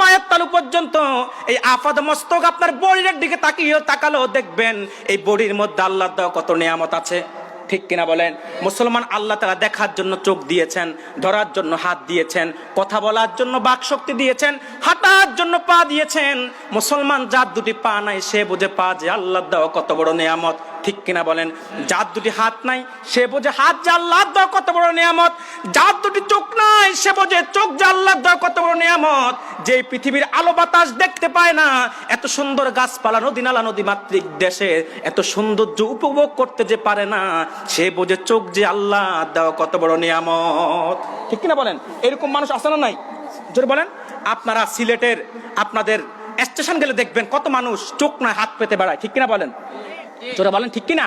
পায়ের তালু পর্যন্ত এই আপাদ মস্তক আপনার বডির দিকে তাকালেও দেখবেন এই বডির মধ্যে আল্লাহর দেওয়া কত নিয়ামত আছে। ঠিক কিনা বলেন? মুসলমান আল্লাহ তাআলা দেখার জন্য চোখ দিয়েছেন, ধরার জন্য হাত দিয়েছেন, কথা বলার জন্য বাক শক্তি দিয়েছেন, হাঁটার জন্য পা দিয়েছেন। মুসলমান যার দুটি পা নাই সে বুঝে পা যে আল্লাহর দেওয়া কত বড় নিয়ামত। ঠিক কিনা বলেন? যার দুটি হাত নাই সে বোঝে হাত যে আল্লাহর দেওয়া কত বড় নিয়ামত। যার দুটি চোখ নাই সে বোঝে চোখ যে আল্লাহর দেওয়া কত বড় নিয়ামত। যে পৃথিবীর আলো বাতাস দেখতে পায় না, এত সুন্দর গাছপালা নদী নালা নদী মাতৃক দেশে এত সৌন্দর্য উপভোগ করতে যে পারে না, সে বোঝে চোখ যে আল্লাহ দেওয়া কত বড় নিয়ামত। ঠিক কিনা বলেন? এরকম মানুষ আছে না নাই? জোরে বলেন। আপনারা সিলেটের আপনাদের স্টেশন গেলে দেখবেন কত মানুষ চোখ নাই হাত পেতে বেড়ায়। ঠিক কিনা বলেন? জোরে বলেন ঠিক কিনা?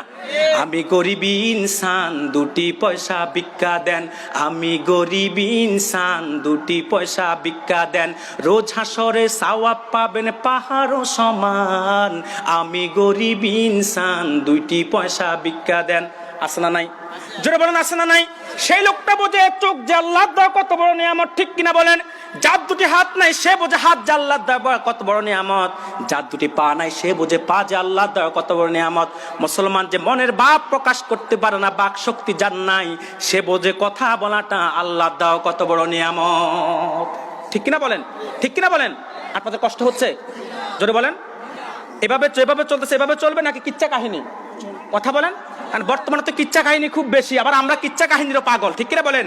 আমি গরিব ইনসান দুটি পয়সা ভিক্ষা দেন, আমি গরিব ইনসান দুটি পয়সা ভিক্ষা দেন, রোজ হাসরে সওয়াব পাবেন পাহাড় সমান, আমি গরিব ইনসান দুইটি পয়সা ভিক্ষা দেন। আছে না নাই? জোরে বলেন আছে না নাই? সেই লোকটা বোঝে চোখ যে আল্লাহর দেওয়া কত বড় নিয়ামত। ঠিক কিনা বলেন? যার দুটি হাত নাই সে বোঝে হাত যে আল্লাহর দেওয়া কত বড় নিয়ামত। যার দুটি পা নাই সে বোঝে পা যে আল্লাহর দেওয়া কত বড় নিয়ামত। মুসলমান যে মনের ভাব প্রকাশ করতে পারে না, বাক শক্তি যার নাই, সে বোঝে কথা বলাটা আল্লাহর দেওয়া কত বড় নিয়ামত। ঠিক কিনা বলেন? ঠিক কিনা বলেন? আপনাদের কষ্ট হচ্ছে? জোরে বলেন। এভাবে চলতেছে, এভাবে চলবে নাকি কিচ্ছা কাহিনী? কথা বলেন। কারণ বর্তমানে তো কিচ্ছা কাহিনী খুব বেশি, আবার আমরা কিচ্ছা কাহিনীরও পাগল। ঠিক কিনা বলেন?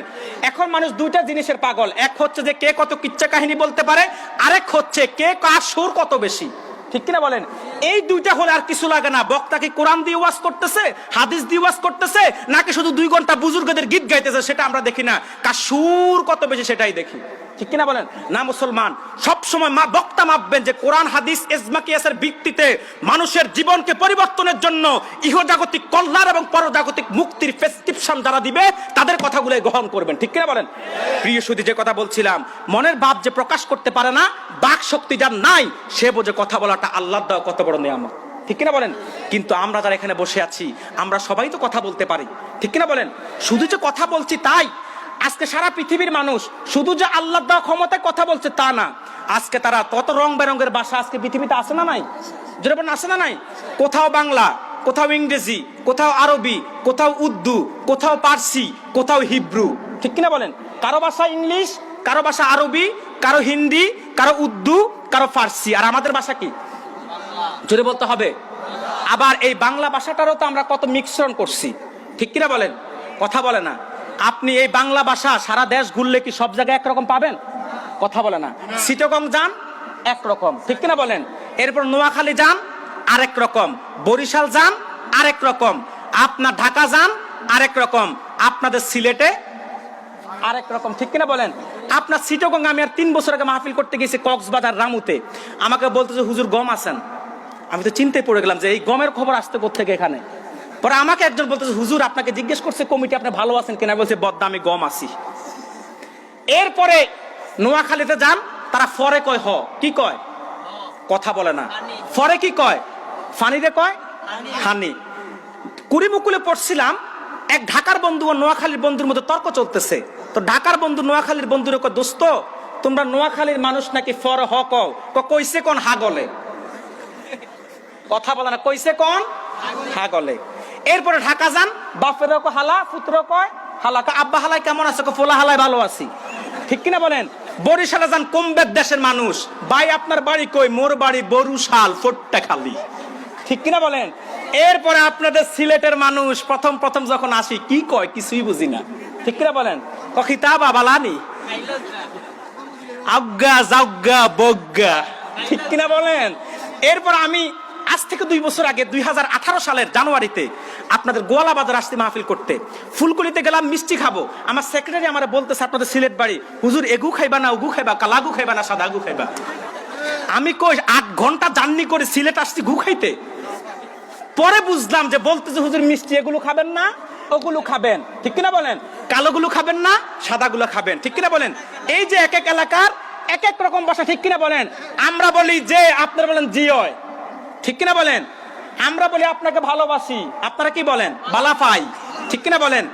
এখন মানুষ দুইটা জিনিসের পাগল, এক হচ্ছে যে কে কত কিচ্ছা কাহিনী বলতে পারে, আরেক হচ্ছে কে কার সুর কত বেশি। ঠিক কিনা বলেন? এই দুইটা হলে আর কিছু লাগে না। বক্তা কি কোরআন দিয়ে ওয়াজ করতেছে, হাদিস দিয়ে ওয়াজ করতেছে, নাকি শুধু 2 ঘন্টা বুজুর্গদের গীত গাইতেছে, সেটা আমরা দেখি না। কার সুর কত বেশি সেটাই দেখি। ঠিক কিনা বলেন? না, মুসলমান সবসময় বক্তা মাপবেন যে কোরআন হাদিস ইজমা কিয়াসের ভিত্তিতে মানুষের জীবনকে পরিবর্তনের জন্য ইহজাগতিক কল্যাণ এবং পরজাগতিক মুক্তির প্রেসক্রিপশন যারা দিবে তাদের কথাগুলো গ্রহণ করবেন। ঠিক কিনা বলেন? প্রিয় সুধী, যে কথা বলছিলাম, মনের ভাব যে প্রকাশ করতে পারে না, বাক শক্তি যার নাই, সে বোঝে কথা বলাটা আল্লাহর দেওয়া কত বড় নিয়ামত। ঠিক কিনা বলেন? কিন্তু আমরা যারা এখানে বসে আছি, আমরা সবাই তো কথা বলতে পারি। ঠিক কিনা বলেন? শুধু যে কথা বলছি তাই আজকে সারা পৃথিবীর মানুষ শুধু যে আল্লাহর দেওয়া ক্ষমতায় কথা বলছে তা না, আজকে তারা কত রং বেরঙের ভাষা আজকে পৃথিবীতে আছে না নাই? যেটা বলেন আছে না নাই? কোথাও বাংলা, কোথাও ইংরেজি, কোথাও আরবি, কোথাও উর্দু, কোথাও পার্সি, কোথাও হিব্রু। ঠিক কিনা বলেন? কারো ভাষা ইংলিশ, কারো ভাষা আরবি, কারো হিন্দি, কারো উর্দু, কারো ফার্সি। আর আমাদের ভাষা কি? জোরে বলতে হবে। আবার এই বাংলা ভাষাটারও তো আমরা কত মিশ্রণ করছি। ঠিক কিনা বলেন? কথা বলে না। আপনি এই বাংলা ভাষা সারা দেশ ঘুরলে কি সব জায়গায় একরকম পাবেন? কথা বলে না। চিটাগং যান একরকম, ঠিক কিনা বলেন? এরপর নোয়াখালী যান আরেক রকম, বরিশাল যান আরেক রকম, আপনার ঢাকা যান আরেক রকম, আপনাদের সিলেটে আরেক রকম। ঠিক কিনা বলেন? আপনার চিটাগং, আমি আর 3 বছর আগে মাহফিল করতে গেছি কক্সবাজার রামুতে, আমাকে বলতেছে হুজুর গম আছেন। আমি তো চিন্তায় পড়ে গেলাম যে এই গমের খবর আসতে কোত্থেকে এখানে। পরে আমাকে একজন বলতেছে হুজুর আপনাকে জিজ্ঞেস করছে কমিটি আপনি ভালো আছেন কিনা, বলছে বদদামি গম আছি। এরপরে নোয়াখালীতে যান, তারা ফরে কয় হ, কি কয়? কথা বলে না। ফরে কি কয়? ফানিরে কয় হানি। কুড়িমুকুলে পড়ছিলাম, এক ঢাকার বন্ধু ও নোয়াখালীর বন্ধুর মধ্যে তর্ক চলতেছে। তো ঢাকার বন্ধু নোয়াখালীর বন্ধুরে কয় দোস্ত তোমরা নোয়াখালীর মানুষ নাকি ফরে হ কও? কইছে কোন হাগলে। কথা বলে না, কইছে কোন হাগলে। এরপরে ঢাকা যান, বাপেরও কয় হালা, পুত্র কয় হালা, আব্বা হালাই কেমন আছে? ফোলা হালাই ভালো আছি। ঠিক কিনা বলেন? বরিশালে যান, কমবেদ দেশের মানুষ, ভাই আপনার বাড়ি কই? মোর বাড়ি বরুশাল ফট্টাখালী। ঠিক কিনা বলেন? এরপরে আপনাদের সিলেটের মানুষ প্রথম যখন আসি কি কয় কিছুই বুঝি না। ঠিক কিনা বলেন? কিতাবা বালানি আজ্ঞা জাজ্ঞা বজ্ঞা। ঠিক কিনা বলেন? এরপর আমি আজ থেকে 2 বছর আগে 2018 সালের জানুয়ারিতে আপনাদের গোয়ালাবাজার আসতে মাহফিল করতে, ফুলকলিতে গেলাম মিষ্টি খাবো। আমার সেক্রেটারি আমার বলতেছে আপনাদের সিলেট বাড়ি, হুজুর এগু খাইবা না ওগু খাইবা, কালাগু খাইবা না সাদা গু খাইবা। আমি কই 8 ঘন্টা জার্নি করে সিলেট আসছি গু খাইতে। পরে বুঝলাম যে বলতেছে হুজুর মিষ্টি এগুলো খাবেন না ওগুলো খাবেন। ঠিক কিনা বলেন? কালোগুলো খাবেন না সাদাগুলো খাবেন। ঠিক কিনা বলেন? এই যে এক এক এলাকার এক এক রকম ভাষা। ঠিক কিনা বলেন? আমরা বলি যে, আপনারা বলেন জি হয়। ঠিক কিনা বলেন? আমরা বলি আপনাকে ভালোবাসি, আপনারা কি বলেন? বালাফাই। ঠিক কিনা বলেন?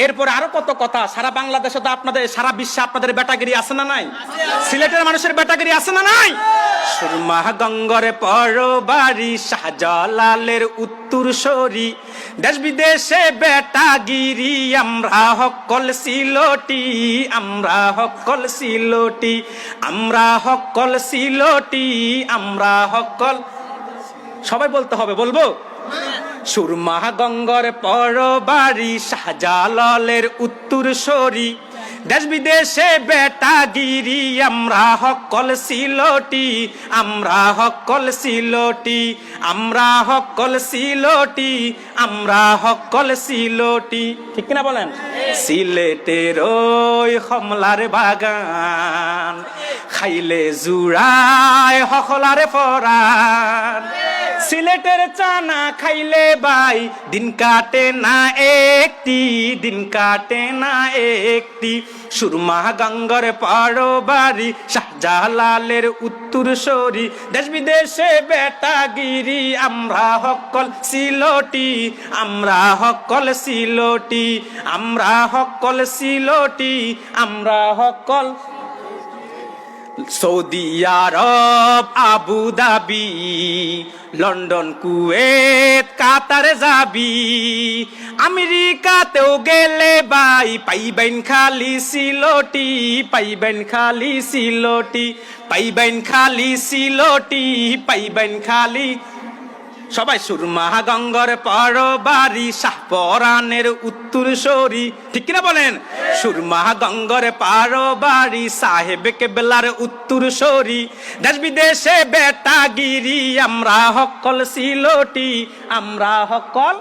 এরপরে আরো কত কথা। সারা বাংলাদেশে তো আপনাদের, সারা বিশ্বে আপনাদের বেটাগিরি আছে না নাই? সিলেটের মানুষের বেটাগিরি আছে না নাই? সুরমা গঙ্গরে পরবাড়ি, শাহজালালের উত্তর সরি, দেশ বিদেশে বেটাগিরি, আমরা হকল সিলোটি, আমরা হকল সিলোটি, আমরা হকল সিলোটি, আমরা হকল। সবাই বলতে হবে, বলবো? সুরমা গঙ্গর পরবাড়ি, শাহজালালের উত্তর সরি, দেশ বিদেশে বেটাগিরি, আমরা হকল সিলোটি, আমরা হকল সিলোটি, আমরা হকল সিলোটি, আমরা হকল সিলোটি। ঠিক কিনা বলেন? সিলেটের ওই কমলার বাগান, খাইলে জুড়ায় হকলারে পরাণ, সিলেটের চানা খাইলে ভাই দিন কাটে না একটি, দিন কাটে না একটি। সুরমা গঙ্গর পরবাড়ি, শাহজালালের উত্তর সরি, দেশ বিদেশে বেটাগিরি, আমরা হকল সিলোটি, আমরা হকল সিলোটি, আমরা হকল সিলোটি, আমরা হকল। সৌদি আরব, আবু ধাবি, লন্ডন, কুয়েত, কাতার যাবি, আমেরিকাতেও গেলে ভাই পাইবেন খালি সিলোটি, পাইবেন খালি সিলোটি, পাইবেন খালি সিলোটি, পাইবেন খালি। সবাই সুরমা গঙ্গর পরবাড়ি, শাহপরানের উত্তর সরি। ঠিক কিনা বলেন? সুরমা গঙ্গর পরবাড়ি, সাহেব কেবলার উত্তর সরি, দেশ বিদেশে বেটাগিরি, আমরা হকল সিলোটি, আমরা হকল।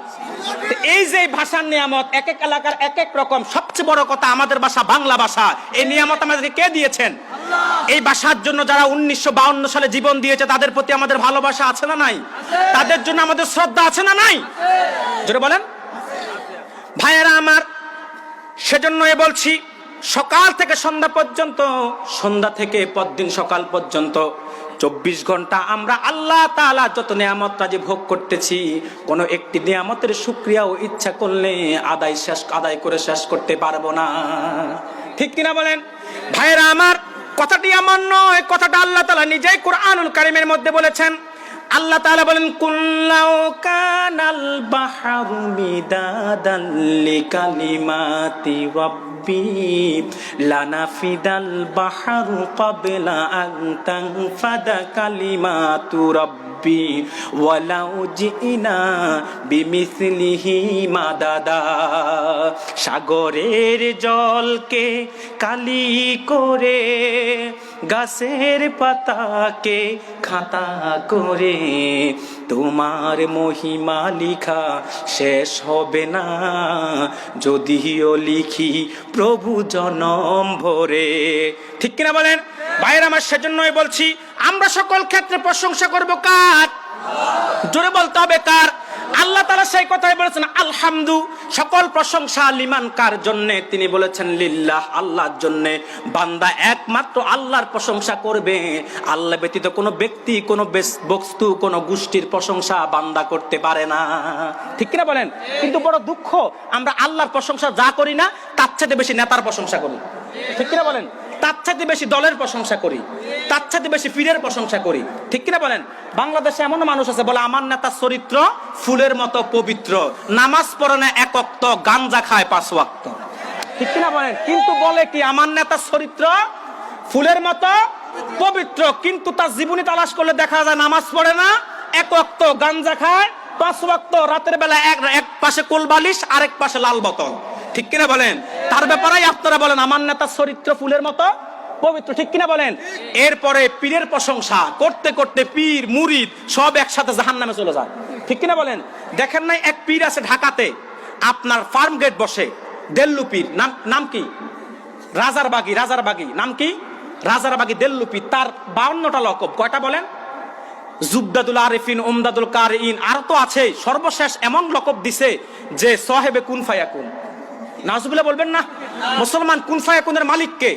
এই যে ভাষার নিয়ামত, এক এক এলাকার এক এক রকম। সবচেয়ে বড় কথা, আমাদের ভাষা বাংলা ভাষা, এই নিয়ামত আমাদেরকে কে দিয়েছেন? এই ভাষার জন্য যারা 1952 সালে জীবন দিয়েছে, তাদের প্রতি আমাদের ভালোবাসা আছে না নাই? তাদের জন্য আমাদের শ্রদ্ধা আছে না নাই? জোরে বলেন ভাইয়েরা আমার। সেজন্যই বলছি, সকাল থেকে সন্ধ্যা পর্যন্ত, সন্ধ্যা থেকে পরদিন সকাল পর্যন্ত 24 ঘন্টা আমরা আল্লাহ তাআলা যত নিয়ামতটা যে ভোগ করতেছি, কোনো একটি নিয়ামতের শুকরিয়াও ইচ্ছা করলে আদায় করে শেষ করতে পারবো না। ঠিক কিনা বলেন ভাইয়েরা আমার? কথাটি আমার নয়, কথাটা আল্লাহ তাআলা নিজেই কুরআনুল কারীমের মধ্যে বলেছেন। আল্লাহ তাআলা বলেন, কুল্লাউ কানাল বাহরু মিদাদাল লিকালিমাতি রাব্বি লানাফিদাল বাহরু ক্বাবলা আন তানফাদা কালিমাতু রাব্বি ওয়ালাউ জিনা বিমিসলিহি মাদাদা। সাগরের জলকে কালি করে, গাছের পাতাকে খাতা করে, তোমার মহিমা লিখা শেষ হবে না, যদিও লিখি প্রভু জনম ভরে। ঠিক কিনা বলেন ভাইয়েরা আমার? সেজন্যই বলছি, আমরা সকল ক্ষেত্রে প্রশংসা করব কার? জোরে বলতে হবে কার? আল্লাহ তাআলা সেই কথাই বলেছেন, আলহামদু, সকল প্রশংসা লিমান, কার জন্য? তিনি বলেছেন লিল্লাহ, আল্লাহর জন্য। বান্দা একমাত্র আল্লাহর প্রশংসা করবে। আল্লাহ ব্যতীত কোনো ব্যক্তি, কোনো বস্তু, কোনো গোষ্ঠীর প্রশংসা বান্দা করতে পারে না। ঠিক কিনা বলেন? কিন্তু বড় দুঃখ, আমরা আল্লাহর প্রশংসা যা করি না, তার চাইতে বেশি নেতার প্রশংসা করি। ঠিক কিনা বলেন? তার চাইতে বেশি দলের প্রশংসা করি, তার চাইতে বেশি পীরের প্রশংসা করি। ঠিক কিনা বলেন? বাংলাদেশে এমন মানুষ আছে বলে, আমার নেতার চরিত্র ফুলের মতো পবিত্র, নামাজ পড়ে না 1 ওয়াক্ত, গাঞ্জা খায় 5 ওয়াক্ত। ঠিক কিনা বলেন? কিন্তু বলে কি, আমার নেতার চরিত্র ফুলের মতো পবিত্র, কিন্তু তার জীবনী তালাশ করলে দেখা যায় নামাজ পড়ে না, 1 ওয়াক্ত, গাঞ্জা খায় 5 ওয়াক্ত, রাতের বেলা এক পাশে কোলবালিশ, আরেক পাশে লাল বোতল। ঠিক কিনা বলেন? তার ব্যাপারেই আপনারা বলেন আমার নেতার চরিত্র ফুলের মতো পবিত্র। ঠিক কিনা বলেন? এরপরে পীরের প্রশংসা করতে করতে পীর মুরিদ সব একসাথে জাহান্নামে চলে যায়। ঠিক কিনা বলেন? দেখেন নাই, এক পীর আছে ঢাকাতে, আপনার ফার্ম গেট বসে, দেল্লু পীর। নাম কি? রাজারবাগী। নাম কি? রাজারবাগী দেল্লু পীর। তার 52টা লকব। কয়টা বলেন? জুবদাদুল আরিফিন, উমদাদুল কারিন, আর তো আছে। সর্বশেষ এমন লকব দিছে যে সাহেবে কুন ফায়াকুন। নাউজুবিল্লাহ বলবেন না? মুসলমান, কুন ফায়াকুনের মালিক কে?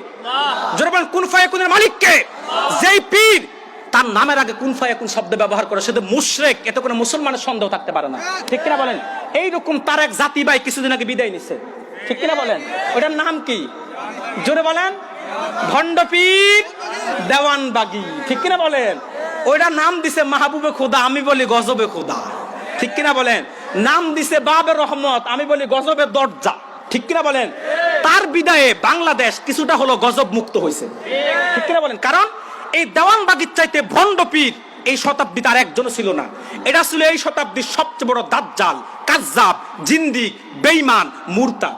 জোরে বলেন, কুন ফায়াকুনের মালিক কে? যেই পীর তার নামের আগে কুন ফায়াকুন শব্দ ব্যবহার করে, সে তো মুশরিক, এতে কোনো মুসলমানের সন্দেহ থাকতে পারে না। ঠিক কিনা বলেন? এইরকম তার এক জাতি ভাই কিছুদিন আগে বিদায় নিছে। ঠিক কিনা বলেন? ওটার নাম কি? জোরে বলেন। ভণ্ডপীর দেওয়ানবাগি, ঠিক কিনা বলেন? ওইটার নাম দিছে মাহবুবে খোদা, আমি বলি গজবে খোদা, ঠিক কিনা বলেন? নাম দিছে বাবে রহমত, আমি বলি গজবের দরজা, ঠিক কিনা বলেন? তার বিদায়ে বাংলাদেশ কিছুটা হলো গজব মুক্ত হয়েছে, ঠিক কিনা বলেন? কারণ এই দেওয়ানবাগির চাইতে ভণ্ডপীর এই শতাব্দীতে আর একজনও ছিল না। এটা ছিল এই শতাব্দীর সবচেয়ে বড় দাজ্জাল, কাজ্জাব, জিন্দিক, বেঈমান, মুরতাদ,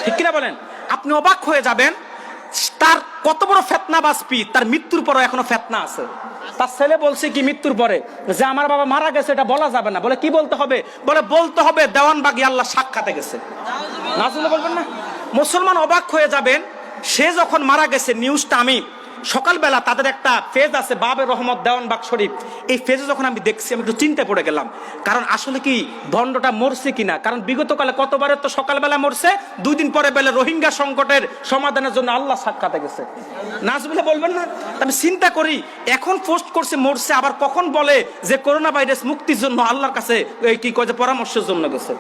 ঠিক কিনা বলেন? আপনি অবাক হয়ে যাবেন, তার কত বড় ফেতনাবাজ পীর, তার মৃত্যুর পরও এখনো ফেতনা আছে। তার ছেলে বলছে কি মৃত্যুর পরে, যে আমার বাবা মারা গেছে, এটা বলা যাবে না। বলে কি বলতে হবে? বলে বলতে হবে দেওয়ানবাগি আল্লাহ সাক্ষাতে গেছে। নাজুলে বলবেন না? মুসলমান অবাক হয়ে যাবেন, সে যখন মারা গেছে, নিউজটা আমি সকালবেলা, তাদের একটা ফেজ আছে বাবে রহমত দেওয়ানবাগ শরীফ, এই ফেজে যখন আমি দেখছি, আমি একটু চিন্তায় পড়ে গেলাম। কারণ আসলে কি ভণ্ডটা মরছে কিনা? কারণ বিগতকালে কতবারে তো সকালবেলা মরছে, 2 দিন পরে বেলা রোহিঙ্গা সংকটের সমাধানের জন্য আল্লাহ সাক্ষাতে গেছে। নাজবিল্লাহ বলবেন না? আমি চিন্তা করি, এখন পোস্ট করছে মরছে, আবার কখন বলে যে করোনা ভাইরাস মুক্তির জন্য আল্লাহর কাছে কি কয় যে পরামর্শের জন্য গেছে।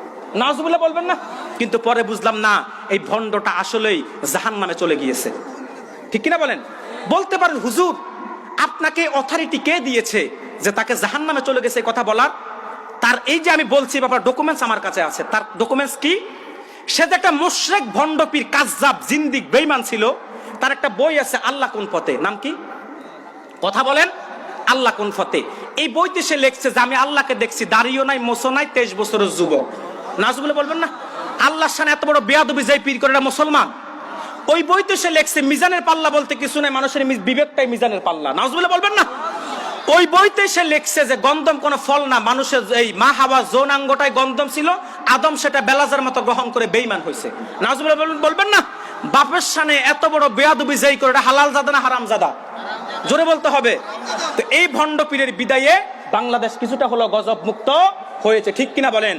নাজবিল্লাহ বলবেন না? কিন্তু পরে বুঝলাম না, এই ভণ্ডটা আসলেই জাহান্নামে চলে গিয়েছে, ঠিক কিনা বলেন? বলতে পারেন হুজুর, আপনাকে অথরিটি কে দিয়েছে যে তাকে জাহান্নামে চলে গেছে কথা বলার? তার এই যে আমি বলছি ব্যাপার, ডকুমেন্টস আমার কাছে আছে। তার ডকুমেন্টস কি? সে যে একটা মুশরিক, ভণ্ডপীর, কাজ্জাব, জিন্দিক, বেঈমান ছিল। তার একটা বই আছে, আল্লাহ কোন ফতে, নাম কি? কথা বলেন। আল্লাহ কোন ফতে। এই বইতে সে লিখছে যে আমি আল্লাহকে দেখছি, দাড়িও নাই, মোছো নাই, 23 বছরের যুবক। নাজুবুল্লাহ বলবেন না? আল্লাহর সামনে এত বড় বেয়াদবি যাই পীর করে মুসলমান। ওই বইতে সে লেখছে মিজানের পাল্লা বলতে কিছু নাই, মানুষের বিবেকটাই মিজানের পাল্লা। নাউজুবিল্লাহ বলবেন না? ওই বইতে সে লেখছে যে গন্ধম কোনো ফল না, মানুষের এই মা হাওয়া যৌনাঙ্গটাই গন্ধম ছিল, আদম সেটা বেলাজের মতো গ্রহণ করে বেঈমান হয়েছে। নাউজুবিল্লাহ বলবেন না? বাপের সামনে এত বড় বেয়াদবি যাই করে, এটা হালাল জাদা না হারাম জাদা? জোরে বলতে হবে। তো এই ভণ্ড পীরের বিদায়ে বাংলাদেশ কিছুটা হলো গজব মুক্ত হয়েছে, ঠিক কিনা বলেন?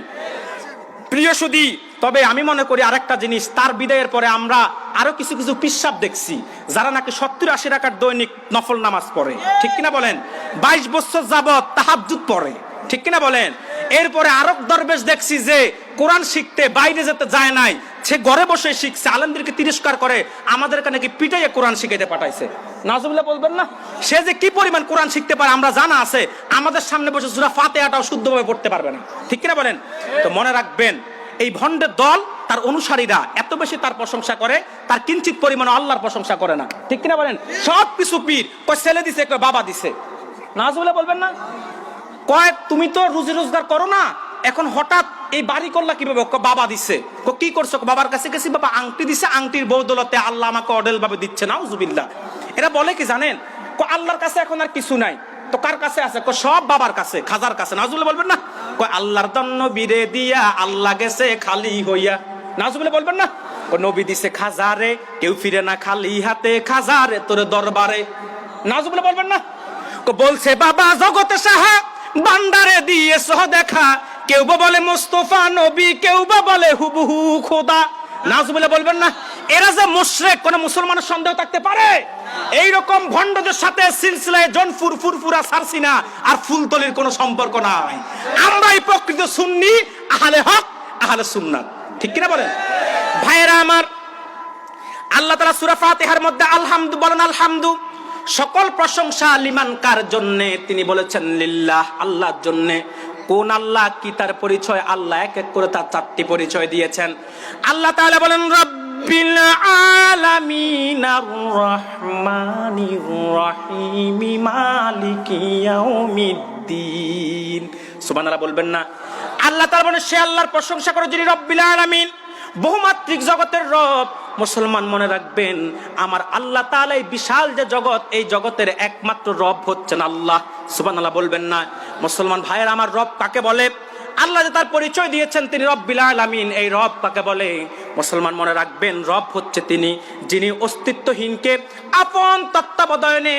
প্রিয় সুধী, তবে আমি মনে করি আরেকটা জিনিস, তার বিদায়ের পরে আমরা আরো কিছু কিছু পিসাব দেখছি, যারা নাকি 70-80 রাকাত দৈনিক নফল নামাজ পড়ে, ঠিক কিনা বলেন? 22 বছর যাবত তাহাজ্জুদ পড়ে, ঠিক কিনা বলেন? এরপরে আরো দরবেশ দেখছি যে কোরআন শিখতে বাইরে যেতে যায় নাই, সে ঘরে বসে শিখছে, আলেমদেরকে তিরস্কার করে, আমাদেরকে নাকি পিটাইয়ে কোরআন শিখাইতে পাঠাইছে। নাজুবিল্লাহ বলবেন না? সে যে কি পরিমাণ কোরআন শিখতে পারে আমরা জানা আছে, আমাদের সামনে বসে সূরা ফাতিহাটাও শুদ্ধভাবে পড়তে পারবে না, ঠিক কিনা বলেন? তো মনে রাখবেন, এই ভণ্ডের দল, তার অনুসারীরা এত বেশি তার প্রশংসা করে, তার কিঞ্চিত পরিমাণ আল্লাহর প্রশংসা করে না, ঠিক কিনা বলেন? সব কিছু পীর, কয় ছেলে দিছে, কয় বাবা দিছে। নাজুবিল্লাহ বলবেন না? কয় তুমি তো রুজি রোজগার করো না, এখন হঠাৎ এই বাড়ি করলা কিভাবে? বাবা দিছে। কি করছো? বাবার কাছে গেছি, বাবা আংটি দিছে, আংটির বদৌলতে আল্লাহ আমাকে অডেল ভাবে দিচ্ছে। নাউজুবিল্লাহ। এরা বলে কি জানেন? আল্লাহর কাছে এখন আর কিছু নাই, তো কার কাছে আছে? সব বাবার কাছে, খাজার কাছে। নাউজুবিল্লাহ বলবেন না? আল্লাহর দন্ন বীরে দিয়া আল্লাহ গেছে খালি হইয়া। নাউজুবিল্লাহ বলবেন না? নবী দিছে খাজারে, কেউ ফিরে না খালি হাতে, খাজারে তোর দরবারে। নাউজুবিল্লাহ বলবেন না? বলছে বাবা জগতে সাহা, বান্দারে দিয়ে সহ দেখা, কেউ বা বলে মুস্তাফা নবী, কেউ বা বলে হুবহু খোদা। নাউজুবিল্লাহ বলবেন না? এরা যে মুশরিক, কোন মুসলমানের সন্দেহ থাকতে পারে? এইরকম ভণ্ডদের সাথে সিলসিলায় জনফুর, ফুরফুরা, সারসিনা আর ফুলতলির কোনো সম্পর্ক নাই। আমরাই প্রকৃত সুন্নি, আহলে হক, আহলে সুন্নাত, ঠিক কিনা বলেন? ভাইয়েরা আমার, আল্লাহ তাআলা সূরা ফাতিহার মধ্যে আলহামদু বলেন, আলহামদু, সকল প্রশংসা লিমান কার জন্য? তিনি বলেছেন লিল্লাহ, আল্লাহর জন্য। কোন আল্লাহ? কি তার পরিচয়? আল্লাহ এক এক করে তার 4টি পরিচয় দিয়েছেন। আল্লাহ তাআলা বলেন রব্বিল আলামিন আর রহমানির রহিম মালিকি ইয়াউমিদ্দিন। সুবহানাল্লাহ বলবেন না? আল্লাহ তাআলা বলেন সে আল্লাহর প্রশংসা করে যিনি রব্বিল আলামিন, বহুমাত্রিক জগতের রব। মুসলমান মনে রাখবেন, আমার আল্লাহ তাআলা এই বিশাল যে জগৎ, এই জগতের একমাত্র রব হচ্ছেন আল্লাহ। সুবহানাল্লাহ বলবেন না? মুসলমান ভাইয়ের আমার, রব কাকে বলে? আল্লাহ যে তার পরিচয় দিয়েছেন তিনি রব্বিল আলামিন, এই রব কাকে বলে? মুসলমান মনে রাখবেন, রব হচ্ছে তিনি যিনি অস্তিত্বহীনকে আপন তত্ত্বাবধানে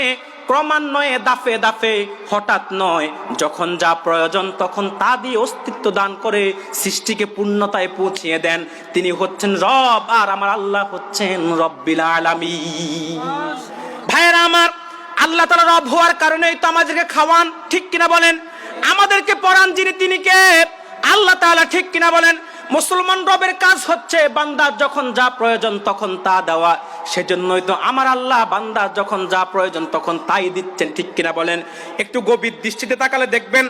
ক্রমান্বয়ে দাফে দাফে, হঠাৎ নয়, যখন যা প্রয়োজন তখন তা দিয়ে অস্তিত্ব দান করে সৃষ্টিকে পূর্ণতায় পৌঁছিয়ে দেন। তিনি হচ্ছেন রব, আর আমার আল্লাহ হচ্ছেন রব্বিল আলামিন। ভাইয়েরা আমার, আল্লাহ তাআলা রব হওয়ার কারণেই তো আমাদেরকে খাওয়ান, ঠিক কিনা বলেন? আমাদেরকে পড়ান যিনি, তিনি কে? আল্লাহ তাআলা, ঠিক কিনা বলেন? মুসলমান রবের কাজ হচ্ছে বান্দার যখন যা প্রয়োজন তখন তা দেওয়া। সেজন্যই তো আমার আল্লাহ বান্দার যখন যা প্রয়োজন তখন তাই দিচ্ছেন, ঠিক কিনা বলেন? একটু গভীর দৃষ্টিতে তাকালে দেখবেন,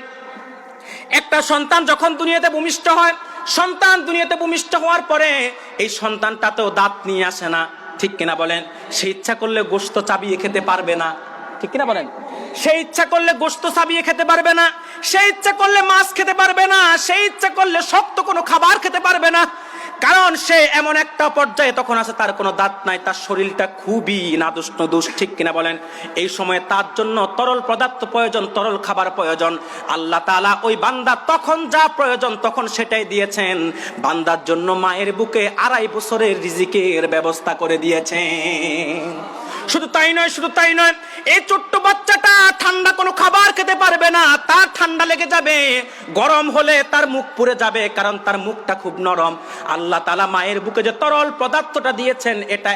একটা সন্তান যখন দুনিয়াতে ভূমিষ্ঠ হয়, সন্তান দুনিয়াতে ভূমিষ্ঠ হওয়ার পরে এই সন্তানটাতেও দাঁত নিয়ে আসে না, ঠিক কিনা বলেন? সে ইচ্ছা করলে গোশত চাবিয়ে খেতে পারবে না, ঠিক কিনা বলেন? সে ইচ্ছা করলে গোশত চাবিয়ে খেতে পারবে না, সে ইচ্ছা করলে মাছ খেতে পারবে না, সে ইচ্ছা করলে শক্ত কোনো খাবার খেতে পারবে না। কারণ সে এমন একটা পর্যায়ে তখন আছে তার কোনো দাঁত নাই, তার শরীরটা খুবই নাদুস নদুস, ঠিক কিনা বলেন? এই সময় তার জন্য তরল পদার্থ প্রয়োজন, তরল খাবার প্রয়োজন। আল্লাহ তাআলা ওই বান্দা তখন যা প্রয়োজন তখন সেটাই দিয়েছেন। বান্দার জন্য মায়ের বুকে 2.5 বছরের রিজিকের ব্যবস্থা করে দিয়েছেন। শুধু তাই নয়, এই ছোট্ট বাচ্চাটা ঠান্ডা কোনো খাবার খেতে পারবে না, তার ঠান্ডা লেগে যাবে, গরম হলে তার মুখ পুড়ে যাবে, কারণ তার মুখটা খুব নরম। আল্লাহ তাআলা মায়ের বুকে যে তরল পদার্থটা দিয়েছেন এটা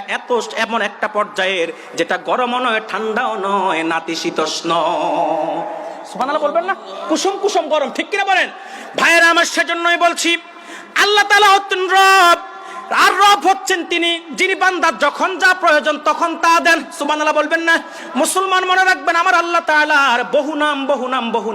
এমন একটা পর্যায়ের যেটা গরমও নয়, ঠান্ডাও নয়, নাতিশীতোষ্ণ। সুবহানাল্লাহ বলবেন না? কুসুম কুসুম গরম, ঠিক কিনা বলেন? ভাইয়েরা আমার, সেজন্যই বলছি আল্লাহ তাআলা হচ্ছেন রব, আর রব হচ্ছেন তিনি যিনি বান্দার যখন যা প্রয়োজন তখন তা দেন। সুবহানাল্লাহ বলবেন না? মুসলমান মনে রাখবেন, আমার আল্লাহ তাআলার বহু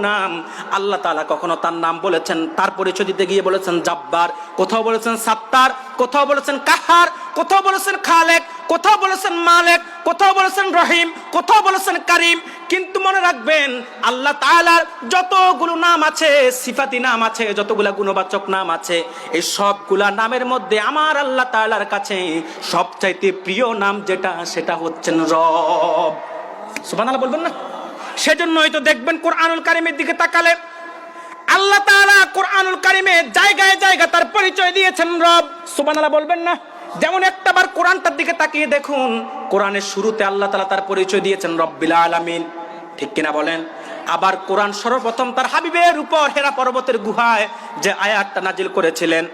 নাম। আল্লাহ তাআলা কখনো তার নাম বলেছেন, তার পরিচয় দিতে গিয়ে বলেছেন জাব্বার, কোথাও বলেছেন সাত্তার, কোথাও বলেছেন কাহার, কোথাও বলেছেন খালেক, কোথাও বলেছেন মালিক, কোথাও বলেছেন রহিম, কোথাও বলেছেন কারিম। কিন্তু মনে রাখবেন আল্লাহ তাআলার যতগুলো নাম আছে, সিফাতি নাম আছে, যতগুলা গুণবাচক নাম আছে, এই সবগুলা নামের মধ্যে আমার আল্লাহ তাআলার কাছে সবচাইতে প্রিয় নাম যেটা, সেটা হচ্ছেন রব। সুবহানাল্লাহ বলবেন না? সেজন্যই তো দেখবেন কোরআনুল কারীমের দিকে তাকালে আল্লাহ তাআলা কোরআনুল কারীমে জায়গায় জায়গায় তার পরিচয় দিয়েছেন রব। সুবহানাল্লাহ বলবেন না? যেমন একটাবার কোরআনটার দিকে তাকিয়ে দেখুন, কোরআনের শুরুতে আল্লাহ তাআলা তার পরিচয় দিয়েছেন রব্বিল আলামিন, ঠিক কিনা বলেন? আবার কোরআন সর্বপ্রথম তার হাবিবের উপর হেরা পর্বতের গুহায় যে আয়াতটা নাজিল করেছিলেন,